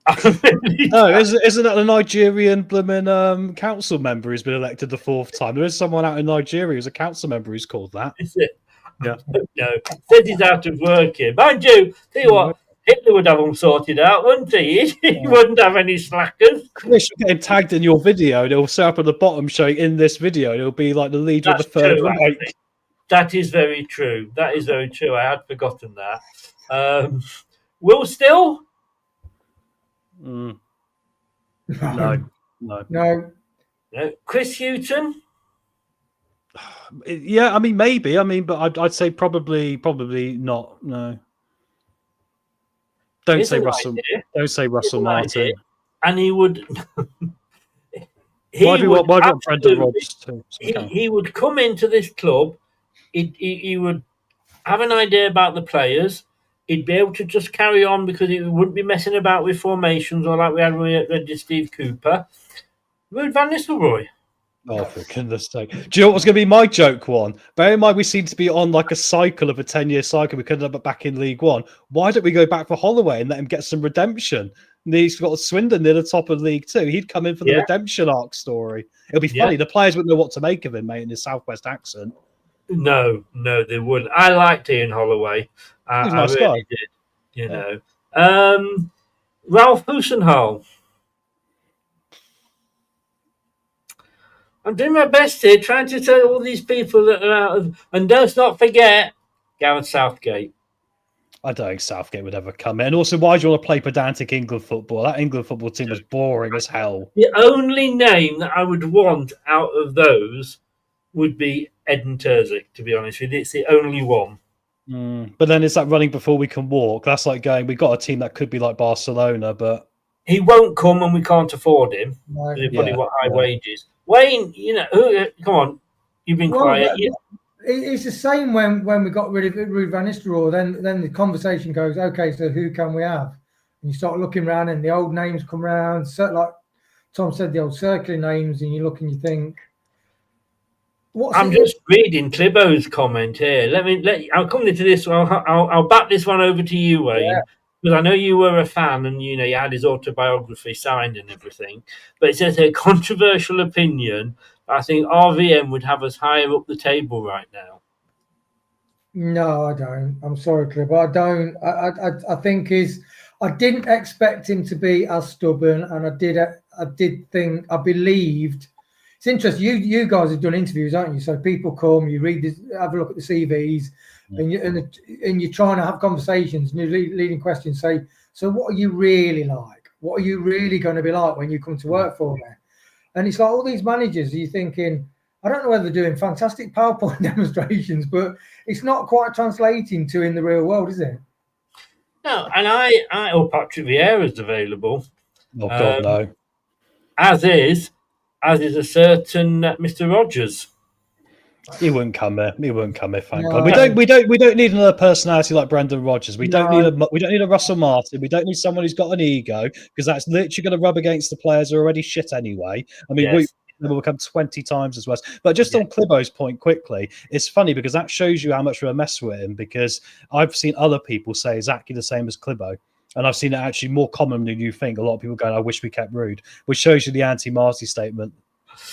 No, isn't that the Nigerian blooming council member who's been elected the 4th time? There is someone out in Nigeria who's a council member who's called that. Is it? Yeah. No, says he's out of work here. Mind you, tell you what, Hitler would have them sorted out, wouldn't he? He wouldn't have any slackers. Chris, you're getting tagged in your video. It'll say up at the bottom showing in this video. It'll be like the leader of the Third Reich. That is very true. That is very true. I had forgotten that. Will Still? No. Chris Hughton? Yeah, I mean, maybe. I mean, but I'd say probably not. No. Don't say Russell. Don't say Russell Martin. And he would. Why do you want Brendan Rodgers too? He would come into this club. He would have an idea about the players. He'd be able to just carry on because he wouldn't be messing about with formations or like we had with Steve Cooper. Ruud van Nistelrooy. Oh, for goodness sake. Do you know what was going to be my joke one? Bear in mind, we seem to be on like a cycle of a 10-year cycle. We could end up back in League One. Why don't we go back for Holloway and let him get some redemption? And he's got Swindon near the top of League Two. He'd come in for the redemption arc story. It'll be funny. The players wouldn't know what to make of him, mate, in his Southwest accent. No, they wouldn't. I liked Ian Holloway. He's a nice guy. Did, you know. Ralph Hoosenhall. I'm doing my best here, trying to tell all these people that are out of... And don't not forget, Gareth Southgate. I don't think Southgate would ever come in. And also, why do you want to play pedantic England football? That England football team was boring as hell. The only name that I would want out of those would be Edin Terzic, to be honest with you. It's the only one. But then it's like running before we can walk. That's like going, we've got a team that could be like Barcelona, but... He won't come and we can't afford him. No. He'll probably want high wages. Wayne, you know, come on, you've been quiet. It's the same when we got rid of Ruud van Nistelrooy. Then the conversation goes, okay, so who can we have? And you start looking around, and the old names come around. So, like Tom said, the old circling names, and you look and you think, I'm just reading Clibo's comment here. I'll come into this one. I'll bat this one over to you, Wayne. Because I know you were a fan and, you know, you had his autobiography signed and everything. But it says a controversial opinion. I think RVM would have us higher up the table right now. No, I don't. I'm sorry, Clip. I don't. I think I didn't expect him to be as stubborn, and I believed. It's interesting. You guys have done interviews, aren't you? So people come, you read this, have a look at the CVs. And you're trying to have conversations, and you're leading questions. Say, so what are you really like? What are you really going to be like when you come to work for me? And it's like all these managers, you're thinking, I don't know whether they're doing fantastic PowerPoint demonstrations, but it's not quite translating to in the real world, is it? No, and Patrick Vieira's available. Oh, God, no. As is a certain Mr. Rogers. He wouldn't come here. Thank God. We don't need another personality like Brendan Rodgers. We don't need a Russell Martin. We don't need someone who's got an ego, because that's literally going to rub against the players who are already shit anyway. I mean, we will become 20 times as worse. But just on Clibo's point quickly, it's funny because that shows you how much we're a mess with him, because I've seen other people say exactly the same as Clibo. And I've seen it actually more common than you think. A lot of people going, I wish we kept Ruud, which shows you the anti-Marty statement.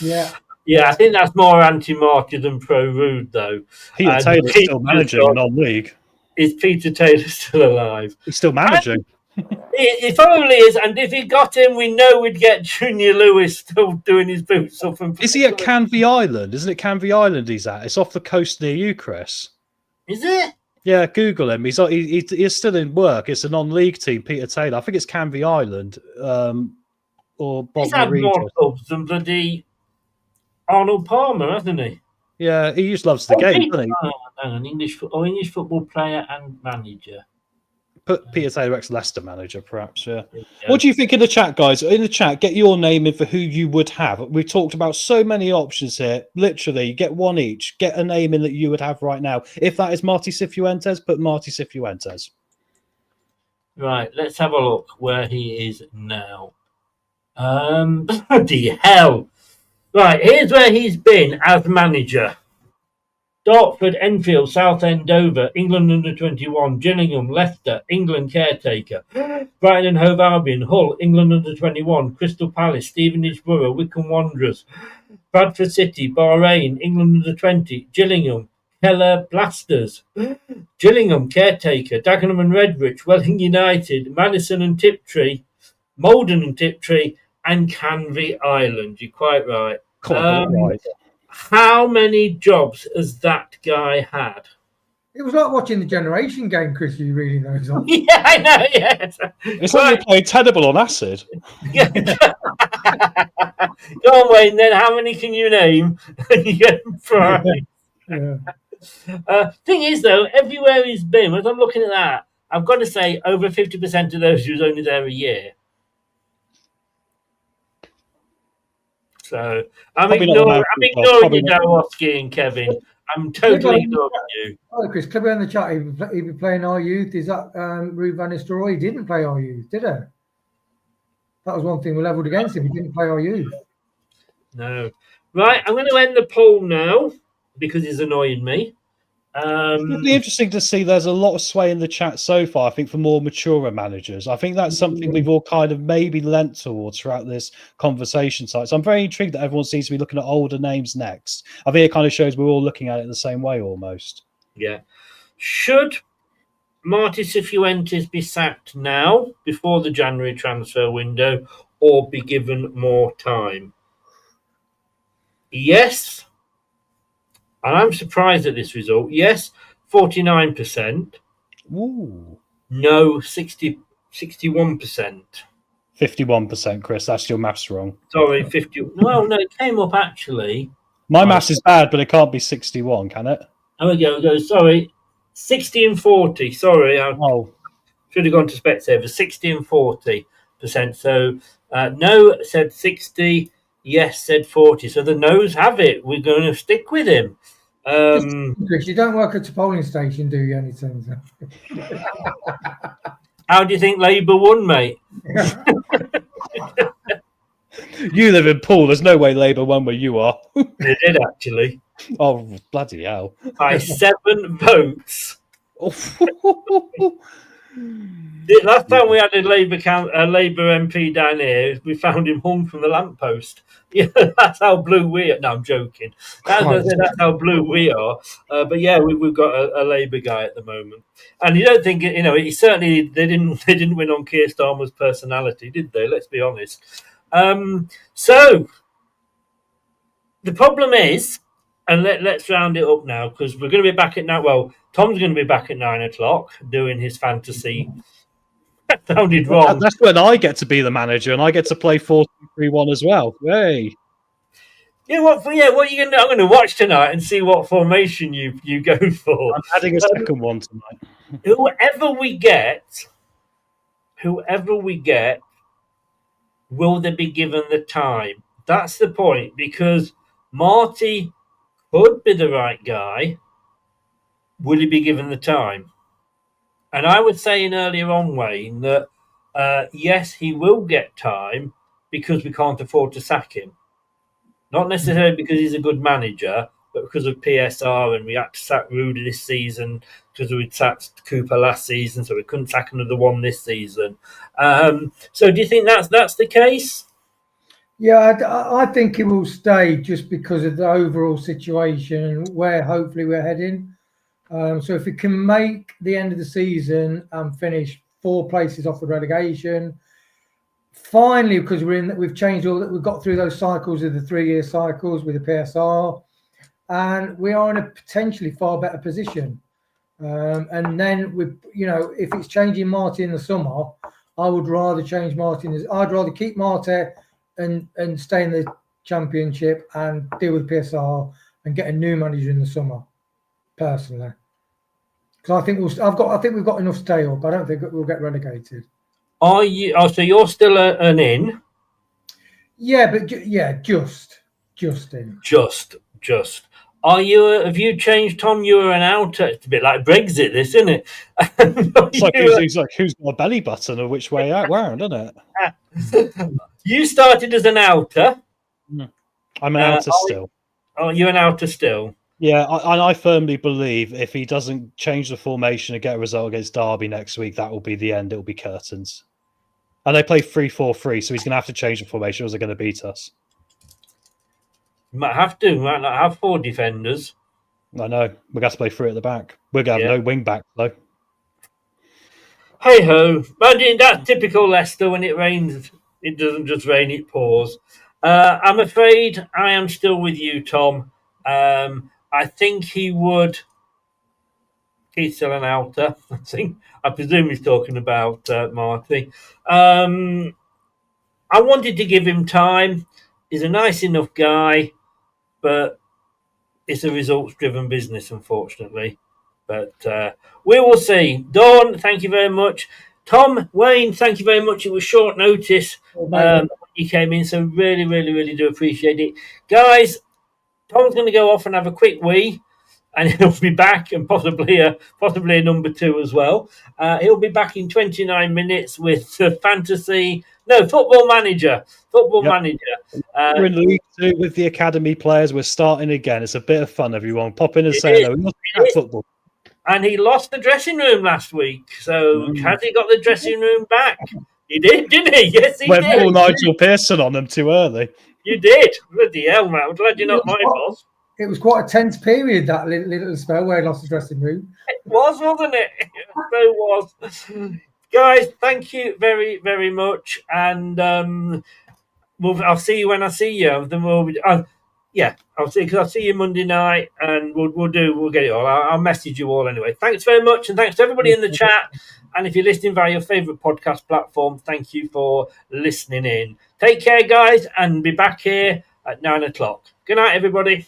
Yeah. Yeah, I think that's more anti-Marty than pro-Ruud, though. Peter Taylor's still managing non-league. Is Peter Taylor still alive? He's still managing. He probably is, and if he got him, we know we'd get Junior Lewis still doing his boots up. Is he at Canvey Island? Isn't it Canvey Island he's at? It's off the coast near you, Chris. Is it? Yeah, Google him. He's still in work. It's a non-league team, Peter Taylor. I think it's Canvey Island. or He's Bognor had more Regis. clubs than bloody Arnold Palmer, hasn't he? Yeah, he just loves the game, doesn't he? Hang on, English football player and manager. Put Peter Taylor ex-Leicester manager, perhaps. Yeah. There you go. What do you think in the chat, guys? In the chat, get your name in for who you would have. We've talked about so many options here. Literally, get one each. Get a name in that you would have right now. If that is Marti Cifuentes, put Marti Cifuentes. Right, let's have a look where he is now. Bloody hell. Right, here's where he's been as manager. Dartford, Enfield, Southend, Dover, England under-21, Gillingham, Leicester, England caretaker, Brighton and Hove Albion, Hull, England under-21, Crystal Palace, Stevenage Borough, Wycombe Wanderers, Bradford City, Bahrain, England under-20, Gillingham, Keller Blasters, Gillingham caretaker, Dagenham and Redbridge, Welling United, Madison and Tiptree, Malden and Tiptree, and Canvey Island. You're quite right. Right. How many jobs has that guy had? It was like watching the Generation Game, Chris. You really know. Yeah, I know. Yeah, it's like you're playing Tenable on acid. Go on, Wayne. Then how many can you name? You get prize. Yeah. Thing is, though, everywhere he's been, as I'm looking at that, I've got to say, over 50% of those he was only there a year. So I'm ignoring you, Dawoski and Kevin. I'm totally ignoring you. Oh, Chris, Clipper in the chat, he'd be playing our youth. Is that Ruud van Nistelrooy? He didn't play our youth, did he? That was one thing we levelled against him. He didn't play our youth. No. Right, I'm going to end the poll now because he's annoying me. It'd be interesting to see. There's a lot of sway in the chat so far, I think, for more mature managers. I think that's something we've all kind of maybe lent towards throughout this conversation site. So I'm very intrigued that everyone seems to be looking at older names next. I think it kind of shows we're all looking at it the same way almost. Yeah. Should Marti Cifuentes be sacked now, before the January transfer window, or be given more time? Yes. And I'm surprised at this result. Yes, 49%. Ooh. No, 61%. 51%, Chris. That's your maths wrong. Sorry, 50. No, it came up actually. My maths is bad, but it can't be 61, can it? Oh, we go. Sorry, 60 and 40. Sorry, I should have gone to Specsavers. 60 and 40%. So no said 60. Yes said 40. So the no's have it. We're going to stick with him. Chris, you don't work at a polling station, do you? Anything? How do you think Labour won, mate? You live in Poole. There's no way Labour won where you are. They did, actually. Oh, bloody hell. By 7 votes. The last time we had a Labour MP down here, we found him hung from the lamppost. Yeah, that's how blue we are. No, I'm joking. That's how blue we are. But yeah, we've got a Labour guy at the moment, and you don't think he certainly they didn't win on Keir Starmer's personality, did they? Let's be honest. So the problem is, and let's round it up now because we're going to be back at now. Well, Tom's going to be back at 9:00 doing his fantasy. That sounded wrong. That's when I get to be the manager and I get to play 4-2-3-1 as well. Hey. Yeah, what are you going to do? I'm going to watch tonight and see what formation you go for. I'm adding a second one tonight. Whoever we get, will they be given the time? That's the point, because Marti could be the right guy. Will he be given the time? And I was saying earlier on, Wayne, that yes, he will get time because we can't afford to sack him. Not necessarily because he's a good manager, but because of PSR, and we had to sack Ruud this season because we'd sacked Cooper last season, so we couldn't sack another one this season. So do you think that's the case? Yeah, I think he will stay just because of the overall situation and where hopefully we're heading. So if we can make the end of the season and finish 4 places off the relegation, finally, because we've changed we've got through those cycles of the 3-year cycles with the PSR, and we are in a potentially far better position. And then if it's changing Marti in the summer, I would rather change Marti. I'd rather keep Marti and stay in the Championship and deal with PSR and get a new manager in the summer. Personally, because I think we've got enough to stay up. I don't think we'll get relegated. Are you? Oh, so you're still an in? Yeah, but just in. Just. Are you? Have you changed, Tom? You were an outer. It's a bit like Brexit, this, isn't it? It's like who's got a belly button or which way out round, isn't it? You started as an outer. I'm an outer still. Oh, you're an outer still. Yeah, I firmly believe if he doesn't change the formation and get a result against Derby next week, that will be the end. It will be curtains. And they play 3-4-3, so he's going to have to change the formation or they're going to beat us. You might have to. Might not have 4 defenders. I know. We're going to have to play 3 at the back. We're going to have no wing back, though. Hey ho. Imagine that's typical Leicester. When it rains, it doesn't just rain, it pours. I'm afraid I am still with you, Tom. I think he would. He's still an outer. I presume he's talking about Marti. I wanted to give him time. He's a nice enough guy, but it's a results-driven business, unfortunately. But we will see. Dawn, thank you very much. Tom, Wayne, thank you very much. It was short notice when you came in, so really, really, really do appreciate it. Guys, Tom's going to go off and have a quick wee, and he'll be back, and possibly a number 2 as well. He'll be back in 29 minutes with Football Manager. We're in League 2 with the academy players. We're starting again. It's a bit of fun, everyone. Pop in and say hello. We must be football. And he lost the dressing room last week, so has he got the dressing room back? He did, didn't he? Yes, he did. Went full Nigel Pearson on them too early. You did. Bloody hell, man. I'm glad you're not my boss. It was quite a tense period, that little spell where he lost the dressing room. It was, wasn't it? It so was. Guys, thank you very, very much. And I'll see you when I see you. Then I'll see you Monday night, and we'll get it all. I'll message you all anyway. Thanks very much, and thanks to everybody in the chat. And if you're listening via your favourite podcast platform, thank you for listening in. Take care, guys, and be back here at 9 o'clock. Good night, everybody.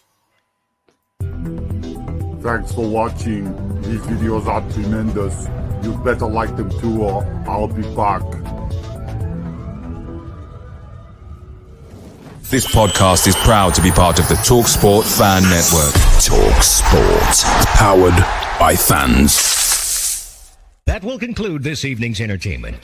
Thanks for watching. These videos are tremendous. You better like them too, or I'll be back. This podcast is proud to be part of the TalkSport Fan Network. TalkSport. Powered by fans. That will conclude this evening's entertainment.